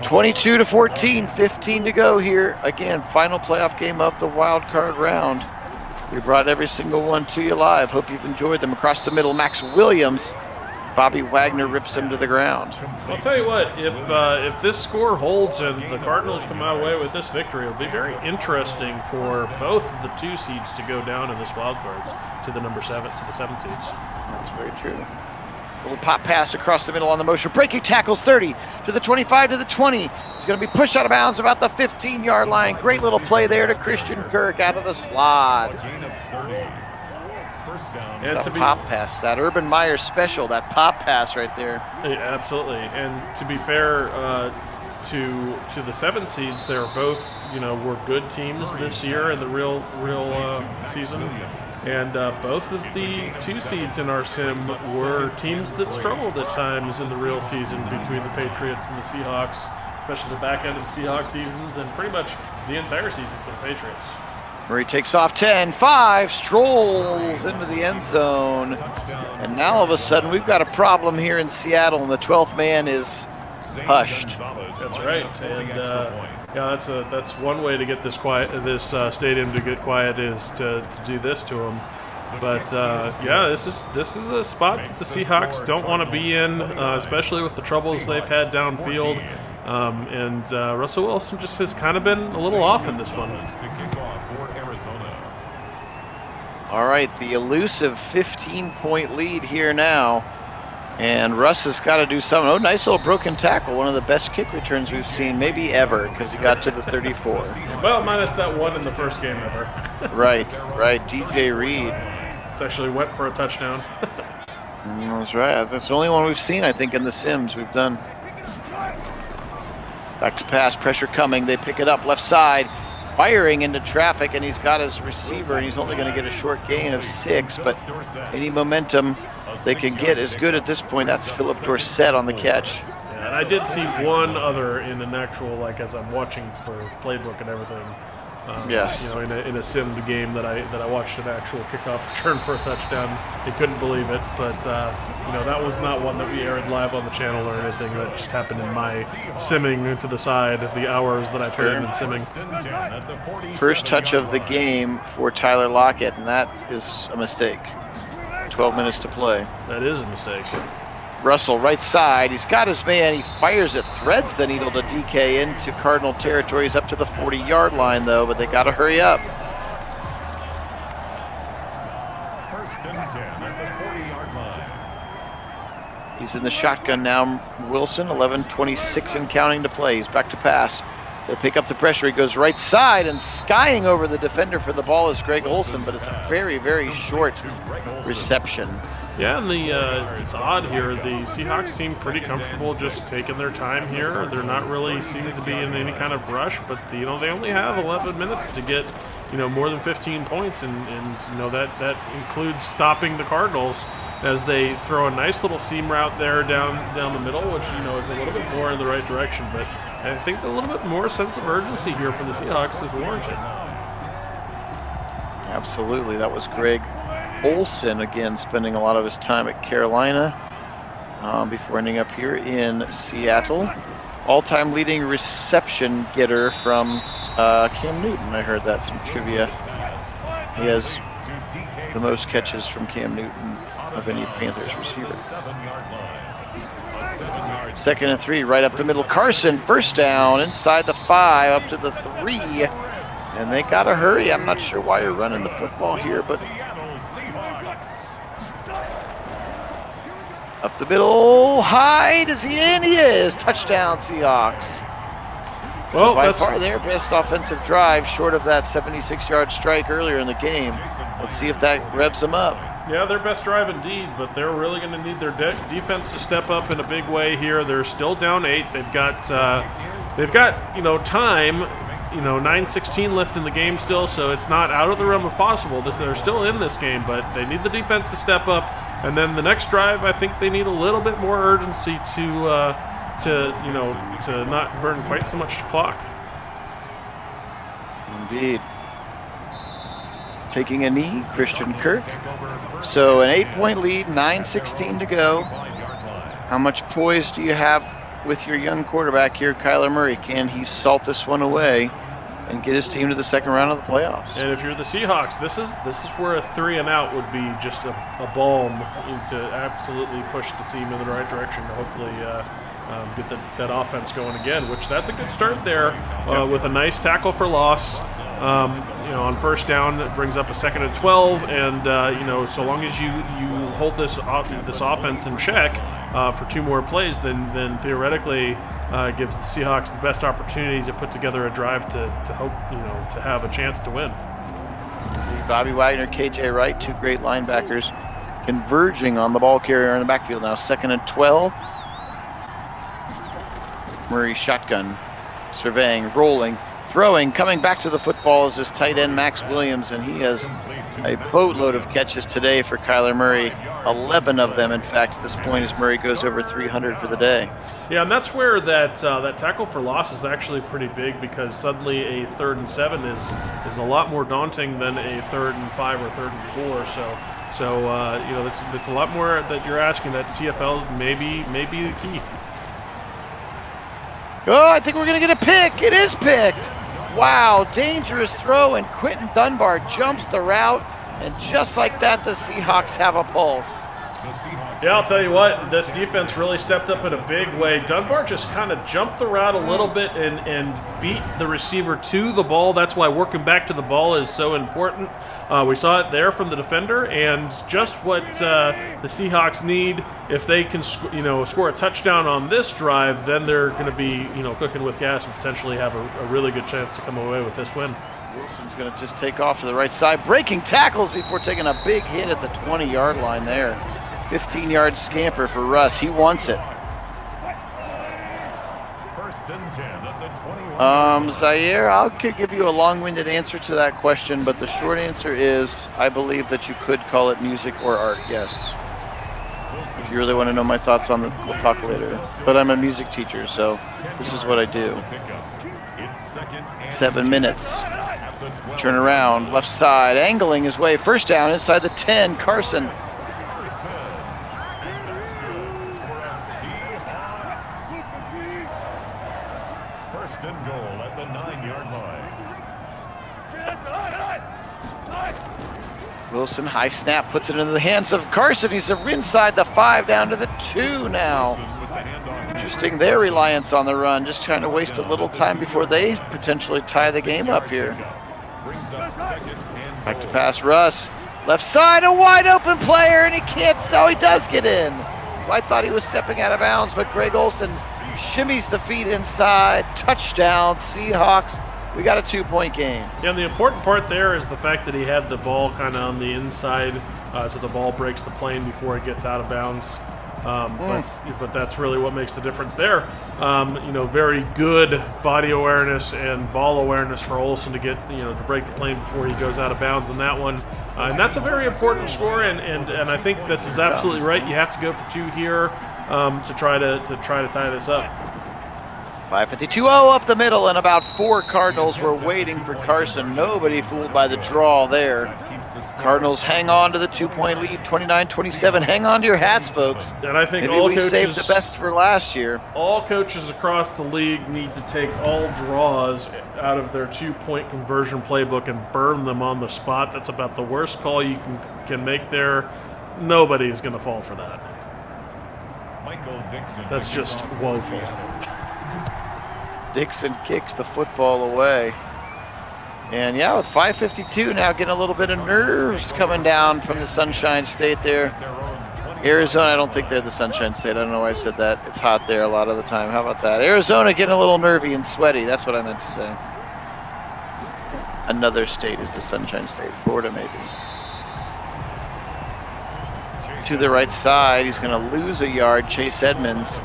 22-14, 15 to go here. Again, final playoff game of the wild card round. We brought every single one to you live. Hope you've enjoyed them. Across the middle, Max Williams. Bobby Wagner rips him to the ground. I'll tell you what, if this score holds and the Cardinals come out away with this victory, it'll be very interesting for both of the 2 seeds to go down in this wild cards to the 7 seeds. That's very true. Little pop pass across the middle on the motion. Breaking tackles 30 to the 25 to the 20. He's going to be pushed out of bounds about the 15-yard line. Great little play there to Christian Kirk out of the slot. And that pop pass, that Urban Meyer special, that pop pass right there. Yeah, absolutely. And to be fair to the 7 seeds, they're both were good teams this year in the real season. And both of the 2 seeds in our sim were teams that struggled at times in the real season between the Patriots and the Seahawks, especially the back end of the Seahawks seasons and pretty much the entire season for the Patriots. Murray takes off 10-5, strolls into the end zone. And now all of a sudden we've got a problem here in Seattle, and the 12th man is hushed. That's right. And that's one way to get this stadium to get quiet is to do this to them. But this is a spot that the Seahawks don't want to be in, especially with the troubles they've had downfield. And Russell Wilson just has kind of been a little off in this one. All right, the elusive 15-point lead here now. And Russ has got to do something. Oh, nice little broken tackle. One of the best kick returns we've seen, maybe ever, because he got to the 34. Well, minus that one in the first game ever. Right. DJ Reed. It actually went for a touchdown. That's right. That's the only one we've seen, I think, in the Sims we've done. Back to pass, pressure coming. They pick it up left side. Firing into traffic, and he's got his receiver, and he's only going to get a short gain of 6, but any momentum they can get is good at this point. That's Philip Dorsett on the catch. Yeah, and I did see one other in an actual, as I'm watching for playbook and everything. Yes. In a sim game that I watched an actual kickoff return for a touchdown. I couldn't believe it, but that was not one that we aired live on the channel or anything. That just happened in my simming to the side, the hours that I put in simming. First touch of the game for Tyler Lockett, and that is a mistake. 12 minutes to play. That is a mistake. Russell, right side. He's got his man. He fires it, threads the needle to DK into Cardinal territory. He's up to the 40-yard line, though, but they got to hurry up. He's in the shotgun now. Wilson, 11:26 and counting to play. He's back to pass. They'll pick up the pressure. He goes right side, and skying over the defender for the ball is Greg Olson, but it's a very, very short reception. Yeah, and it's odd here. The Seahawks seem pretty comfortable just taking their time here. They're not really seeming to be in any kind of rush, but they only have 11 minutes to get more than 15 points, and that includes stopping the Cardinals as they throw a nice little seam route there down the middle, which is a little bit more in the right direction, but I think a little bit more sense of urgency here from the Seahawks is warranted. Absolutely. That was Greg Olson, again, spending a lot of his time at Carolina before ending up here in Seattle. All-time leading reception getter from Cam Newton. I heard that, some trivia. He has the most catches from Cam Newton of any Panthers receiver. 2nd and 3, right up the middle. Carson, first down, inside the 5, up to the 3. And they got to hurry. I'm not sure why you're running the football here, but up the middle. Hyde, is he in? He is. Touchdown, Seahawks. Well, by that's far their best offensive drive, short of that 76-yard strike earlier in the game. Let's see if that revs them up. Yeah, their best drive indeed, but they're really going to need their defense to step up in a big way here. They're still down 8. They've got time, 9:16 left in the game still, so it's not out of the realm of possible. They're still in this game, but they need the defense to step up. And then the next drive, I think they need a little bit more urgency to not burn quite so much clock. Indeed. Taking a knee, Christian Kirk. So an 8-point lead, 9:16 to go. How much poise do you have with your young quarterback here, Kyler Murray? Can he salt this one away and get his team to the second round of the playoffs? And if you're the Seahawks, this is where a 3-and-out would be just a balm to absolutely push the team in the right direction to hopefully get that offense going again, which that's a good start there with a nice tackle for loss. On first down, it brings up a 2nd and 12, and so long as you hold this offense in check for 2 more plays, then theoretically gives the Seahawks the best opportunity to put together a drive to hope to have a chance to win. Bobby Wagner, KJ Wright, 2 great linebackers converging on the ball carrier in the backfield now. 2nd and 12. Murray shotgun, surveying, rolling, throwing, coming back to the football is his tight end Max Williams, and he has a boatload of catches today for Kyler Murray. 11 of them, in fact, at this point, as Murray goes over 300 for the day. Yeah, and that's where that tackle for loss is actually pretty big, because suddenly a 3rd and 7 is a lot more daunting than a 3rd and 5 or 3rd and 4. So it's a lot more that you're asking. That TFL may be the key. Oh, I think we're going to get a pick. It is picked. Wow, dangerous throw, and Quentin Dunbar jumps the route, and just like that, the Seahawks have a pulse. Yeah, I'll tell you what, this defense really stepped up in a big way. Dunbar just kind of jumped the route a little bit and beat the receiver to the ball. That's why working back to the ball is so important. We saw it there from the defender, and just what the Seahawks need. If they can score a touchdown on this drive, then they're going to be cooking with gas and potentially have a really good chance to come away with this win. Wilson's going to just take off to the right side, breaking tackles before taking a big hit at the 20-yard line there. 15-yard scamper for Russ. He wants it. First and 10 at the 21. Zaire, I'll give you a long-winded answer to that question, but the short answer is I believe that you could call it music or art, yes. If you really want to know my thoughts on it, we'll talk later. But I'm a music teacher, so this is what I do. 7 minutes. Turn around, left side, angling his way. First down inside the 10, Carson. First and goal at the 9-yard line. Wilson, high snap, puts it into the hands of Carson. He's inside the 5, down to the 2 now. Interesting, their reliance on the run, just trying to waste a little time before they potentially tie the game up here. Back to pass, Russ. Left side, a wide open player, and he can't. Oh, he does get in. I thought he was stepping out of bounds, but Greg Olsen shimmies the feet inside. Touchdown, Seahawks. We got a 2-point game. Yeah, and the important part there is the fact that he had the ball kind of on the inside, so the ball breaks the plane before it gets out of bounds. But that's really what makes the difference there. Very good body awareness and ball awareness for Olsen to get, to break the plane before he goes out of bounds on that one. And that's a very important score, and I think this is absolutely right. You have to go for 2 here to try to tie this up. 5:52 up the middle, and about 4 Cardinals were waiting for Carson. Nobody fooled by the draw there. Cardinals hang on to the 2-point lead, 29-27. Hang on to your hats, folks. And I think maybe we saved the best for last year. All coaches across the league need to take all draws out of their 2-point conversion playbook and burn them on the spot. That's about the worst call you can make there. Nobody is going to fall for that. That's just woeful. Dixon kicks the football away. And yeah, with 5:52 now, getting a little bit of nerves coming down from the Sunshine State there. Arizona, I don't think they're the Sunshine State. I don't know why I said that. It's hot there a lot of the time. How about that? Arizona getting a little nervy and sweaty. That's what I meant to say. Another state is the Sunshine State. Florida, maybe. To the right side, he's going to lose a yard, Chase Edmonds.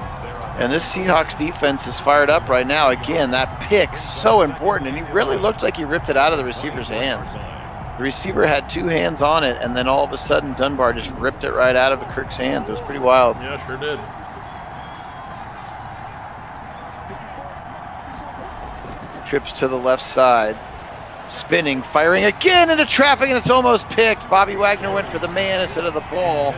And this Seahawks defense is fired up right now. Again, that pick, so important. And he really looked like he ripped it out of the receiver's hands. The receiver had 2 hands on it, and then all of a sudden Dunbar just ripped it right out of the Kirk's hands. It was pretty wild. Yeah, sure did. Trips to the left side. Spinning, firing again into traffic, and it's almost picked. Bobby Wagner went for the man instead of the ball.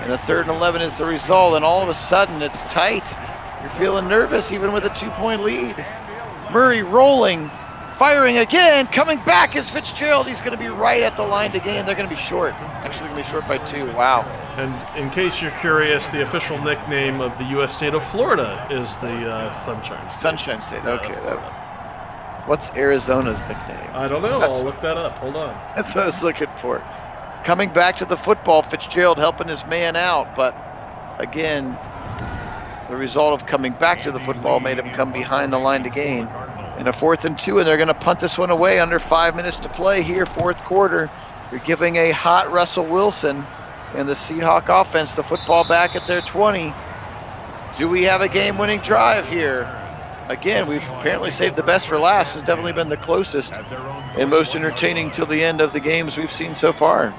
And a 3rd and 11 is the result, and all of a sudden it's tight. You're feeling nervous even with a 2-point lead. Murray rolling, firing again, coming back is Fitzgerald. He's going to be right at the line to gain. They're going to be short. Actually, they're going to be short by 2. Wow. And in case you're curious, the official nickname of the U.S. state of Florida is the Sunshine State. Sunshine State, okay. What's Arizona's nickname? I don't know. I'll look that up. Hold on. That's what I was looking for. Coming back to the football, Fitzgerald helping his man out, but again, the result of coming back to the football made him come behind the line to gain. And a 4th and 2, and they're going to punt this one away under 5 minutes to play here, 4th quarter. You're giving a hot Russell Wilson and the Seahawk offense the football back at their 20. Do we have a game-winning drive here? Again, we've apparently saved the best for last. It's definitely been the closest and most entertaining till the end of the games we've seen so far.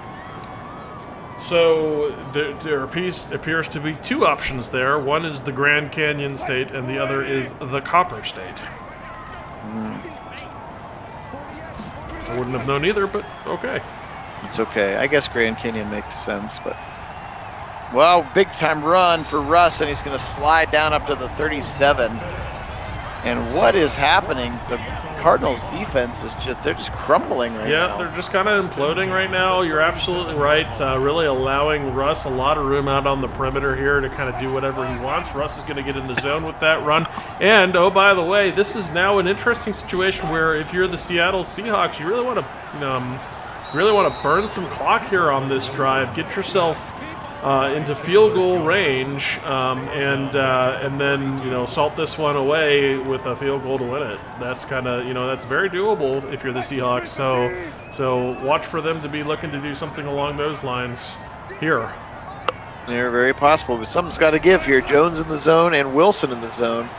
So there appears to be 2 options there. One is the Grand Canyon State, and the other is the Copper State. I wouldn't have known either, but okay. It's okay. I guess Grand Canyon makes sense, but... Well, big-time run for Russ, and he's going to slide down up to the 37. And what is happening? The Cardinals defense is they're just crumbling right now. Yeah, they're just kind of imploding right now. You're absolutely right. Really allowing Russ a lot of room out on the perimeter here to kind of do whatever he wants. Russ is going to get in the zone with that run. And, oh, by the way, this is now an interesting situation where if you're the Seattle Seahawks, you really want to burn some clock here on this drive. Get yourself into field goal range, and then salt this one away with a field goal to win it. That's kind of that's very doable if you're the Seahawks. So watch for them to be looking to do something along those lines here. They're very possible, but something's got to give here. Jones in the zone and Wilson in the zone.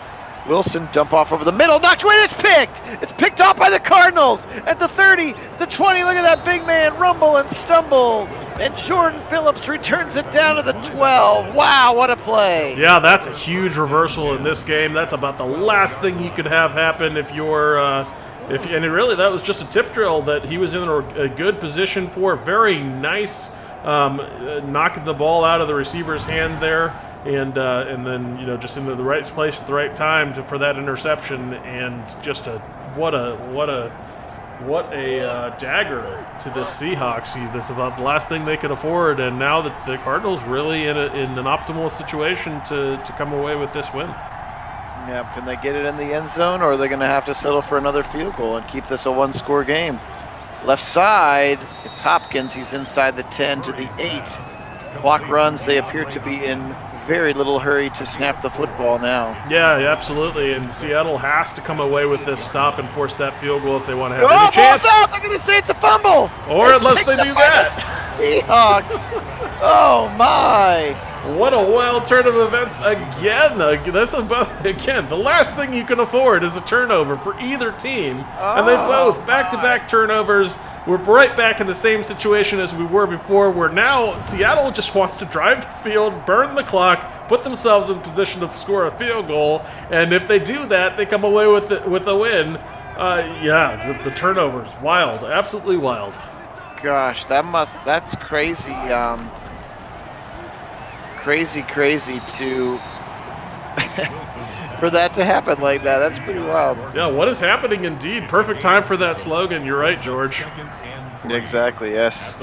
Wilson dump off over the middle, knocked away, it's picked! It's picked off by the Cardinals at the 30, the 20, look at that big man rumble and stumble. And Jordan Phillips returns it down to the 12. Wow, what a play. Yeah, that's a huge reversal in this game. That's about the last thing you could have happen if you're that was just a tip drill that he was in a good position for. Very nice knocking the ball out of the receiver's hand there. And then just into the right place at the right time for that interception, and just what a dagger to the Seahawks. That's about the last thing they could afford, and now that the Cardinals really in an optimal situation to come away with this win. Yeah, can they get it in the end zone, or are they going to have to settle for another field goal and keep this a 1-score game? Left side, it's Hopkins. He's inside the 10 to the 8. Clock runs. They appear to be in very little hurry to snap the football now. Yeah, absolutely. And Seattle has to come away with this stop and force that field goal if they want to have any chance. Ball's out! They're going to say it's a fumble! Or unless they do that. Seahawks! Oh, my! What a wild turn of events again. This is again, the last thing you can afford is a turnover for either team. And they both, back-to-back turnovers. We're right back in the same situation as we were before, where now Seattle just wants to drive the field, burn the clock, put themselves in position to score a field goal, and if they do that, they come away with a win. The turnovers, wild, absolutely wild. Gosh, that's crazy. Crazy to for that to happen like that. That's pretty wild. Yeah, what is happening indeed? Perfect time for that slogan. You're right, George. Exactly, yes.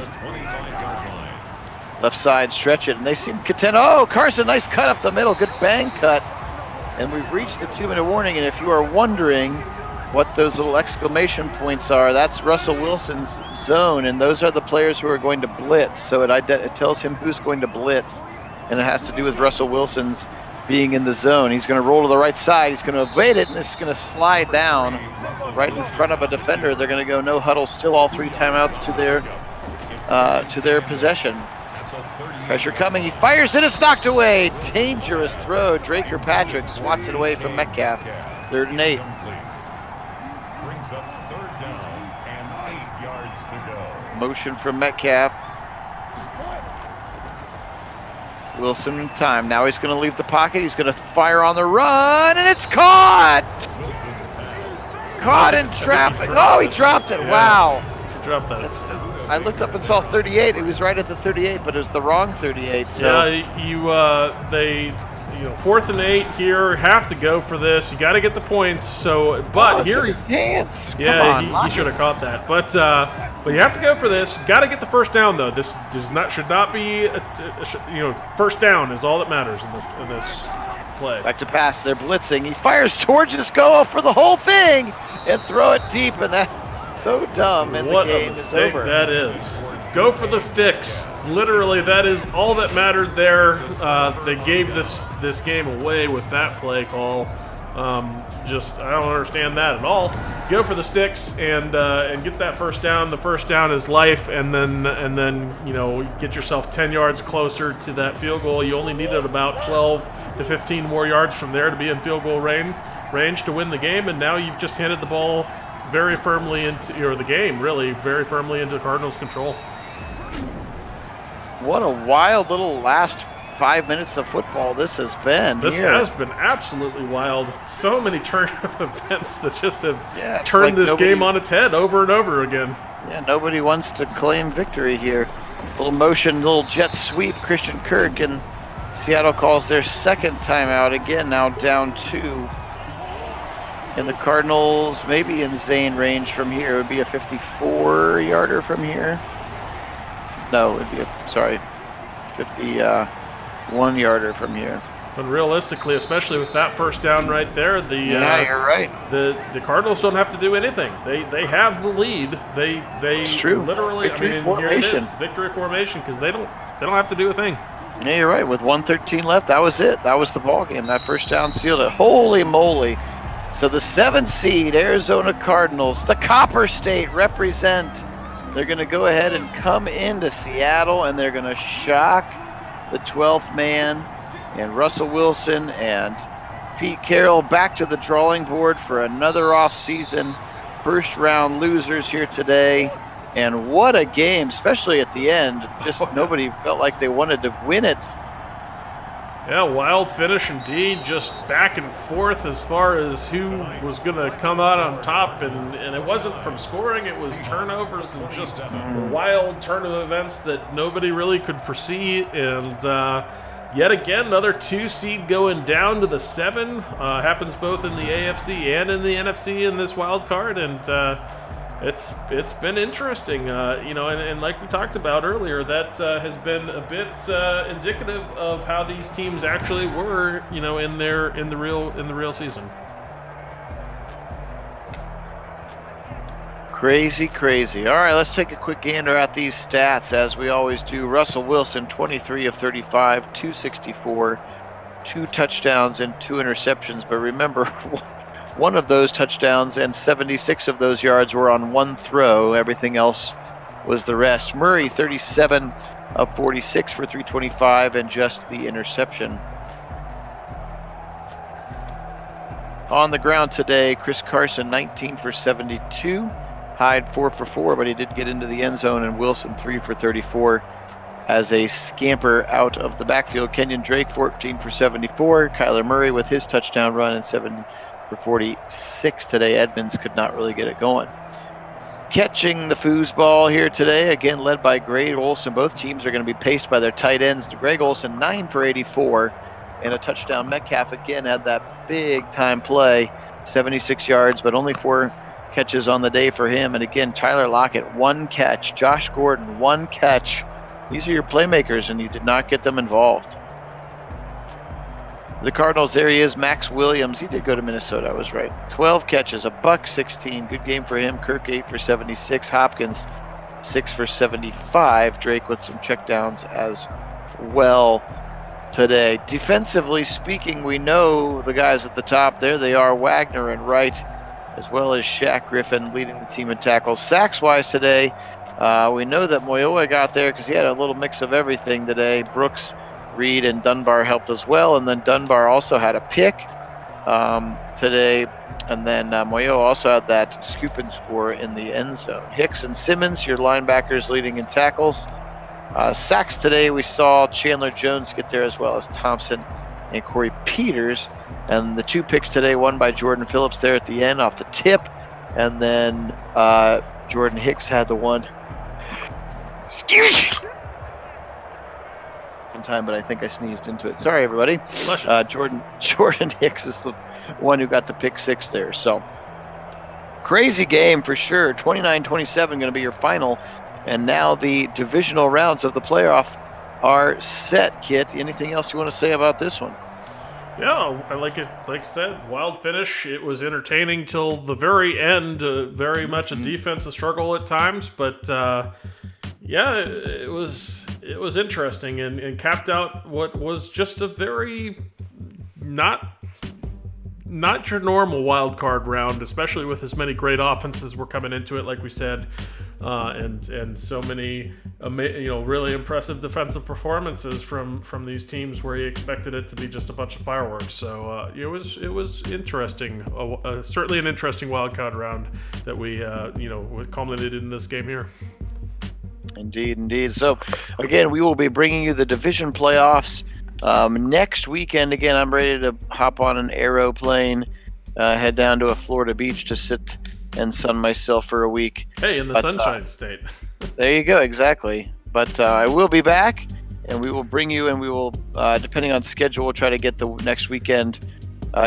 Left side, stretch it, and they seem content. Oh, Carson, nice cut up the middle. Good bang cut. And we've reached the 2-minute warning, and if you are wondering what those little exclamation points are, that's Russell Wilson's zone, and those are the players who are going to blitz. So it tells him who's going to blitz. And it has to do with Russell Wilson's being in the zone. He's going to roll to the right side. He's going to evade it, and it's going to slide down right in front of a defender. They're going to go no huddle, still all 3 timeouts to their possession. Pressure coming. He fires it. It's knocked away. Dangerous throw. Draker Patrick swats it away from Metcalf. 3rd and 8. Brings up 3rd down and 8 yards to go. Motion from Metcalf. Wilson in time. Now he's going to leave the pocket. He's going to fire on the run, and it's caught! Caught in traffic. Oh, he dropped it. Yeah. Wow. He dropped that. I looked up and saw 38. It was right at the 38, but it was the wrong 38. So. Yeah, they 4th and 8 here. Have to go for this. You got to get the points. So, but it's here in his hands. he should have caught that. But you have to go for this. Got to get the first down though. This should not be first down is all that matters in this play. Back to pass. They're blitzing. He fires towards Gisco for the whole thing and throw it deep, and that's so dumb. And What the game a is mistake over. that is. Go for the sticks. Literally, that is all that mattered there. They gave this game away with that play call. I don't understand that at all. Go for the sticks and get that first down. The first down is life, and then get yourself 10 yards closer to that field goal. You only needed about 12 to 15 more yards from there to be in field goal range to win the game, and now you've just handed the ball very firmly into the game, really very firmly into Cardinals' control. What a wild little last 5 minutes of football this has been. This here. has been absolutely wild. So many turn of events that just have it's turned like this game on its head over and over again. Yeah, nobody wants to claim victory here. Little motion, little jet sweep. Christian Kirk, and Seattle calls their 2nd timeout again. Now down 2. And the Cardinals maybe in Zane range from here. It would be a 54-yarder from here. No, it would be 51-yarder from here. But realistically, especially with that first down right there, You're right. The Cardinals don't have to do anything. They have the lead. It's true. Literally, Victory here it formation. is, victory formation, because they don't have to do a thing. Yeah, you're right. With 1:13 left, that was it. That was the ball game. That first down sealed it. Holy moly! So the 7th seed Arizona Cardinals, the Copper State, represent. They're going to go ahead and come into Seattle, and they're going to shock the 12th man and Russell Wilson and Pete Carroll back to the drawing board for another off-season first-round losers here today. And what a game, especially at the end. Just nobody felt like they wanted to win it. Yeah, wild finish indeed. Just back and forth as far as who was going to come out on top. And it wasn't from scoring. It was turnovers and just a wild turn of events that nobody really could foresee. And yet again, another 2 seed going down to the 7. Happens both in the AFC and in the NFC in this wild card. And it's been interesting, and like we talked about earlier, that has been a bit indicative of how these teams actually were, in the real season. Crazy. All right, let's take a quick gander at these stats as we always do. Russell Wilson, 23 of 35, 264, 2 touchdowns and 2 interceptions. But remember, one of those touchdowns and 76 of those yards were on one throw. Everything else was the rest. Murray, 37 of 46 for 325 and just the interception. On the ground today, Chris Carson, 19 for 72. Hyde, 4 for 4, but he did get into the end zone, and Wilson, 3 for 34 as a scamper out of the backfield. Kenyon Drake, 14 for 74. Kyler Murray with his touchdown run and 7 for 46 today. Edmonds could not really get it going. Catching the foosball here today, again led by Greg Olsen. Both teams are going to be paced by their tight ends. Greg Olsen, 9 for 84 and a touchdown. Metcalf again had that big time play, 76 yards, but only 4 catches on the day for him. And again, Tyler Lockett, 1 catch. Josh Gordon, 1 catch. These are your playmakers, and you did not get them involved. The Cardinals, there he is, Max Williams. He did go to Minnesota, I was right. 12 catches, $116. Good game for him. Kirk, 8 for 76. Hopkins, 6 for 75. Drake with some checkdowns as well today. Defensively speaking, we know the guys at the top. There they are, Wagner and Wright, as well as Shaq Griffin leading the team in tackles. Sacks-wise today, we know that Moyoa got there because he had a little mix of everything today. Brooks, Reed, and Dunbar helped as well, and then Dunbar also had a pick today, and then Moyoa also had that scoop and score in the end zone. Hicks and Simmons, your linebackers, leading in tackles. Sacks today, we saw Chandler Jones get there as well as Thompson and Corey Peters. And the 2 picks today, one by Jordan Phillips there at the end off the tip. And then Jordan Hicks had the one. Excuse me. In time, but I think I sneezed into it. Sorry, everybody. Jordan Hicks is the one who got the pick 6 there. So crazy game for sure. 29-27 going to be your final. And now the divisional rounds of the playoff are set. Kit, anything else you want to say about this one? Yeah, like I said, wild finish. It was entertaining till the very end. Very much a defensive struggle at times, but yeah, it was interesting and capped out what was just a very not your normal wild card round, especially with as many great offenses were coming into it, like we said. And so many really impressive defensive performances from these teams where you expected it to be just a bunch of fireworks. So it was interesting, certainly an interesting wild card round that we culminated in this game here. Indeed. So again, we will be bringing you the division playoffs next weekend. Again, I'm ready to hop on an aeroplane, head down to a Florida beach to sit and sun myself for a week. Hey, in the Sunshine State. There you go, exactly. But I will be back, and we will bring you, and we will, depending on schedule, we'll try to get the next weekend,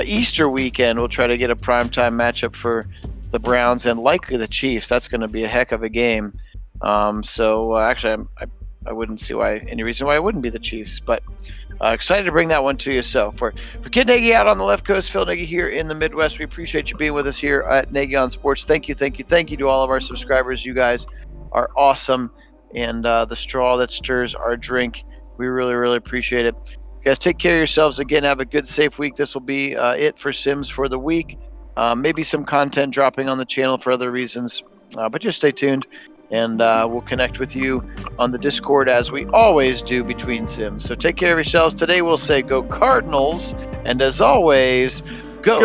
Easter weekend, we'll try to get a primetime matchup for the Browns and likely the Chiefs. That's going to be a heck of a game. Actually, I wouldn't see any reason why it wouldn't be the Chiefs, but excited to bring that one to you. So for Kit Nagy out on the left coast, Phil Nagy here in the Midwest, we appreciate you being with us here at Nagy on Sports. Thank you to all of our subscribers. You guys are awesome, and the straw that stirs our drink, we really, really appreciate it. You guys, take care of yourselves. Again, have a good, safe week. This will be it for Sims for the week. Maybe some content dropping on the channel for other reasons, but just stay tuned. And we'll connect with you on the Discord as we always do between Sims. So take care of yourselves. Today we'll say go Cardinals. And as always, go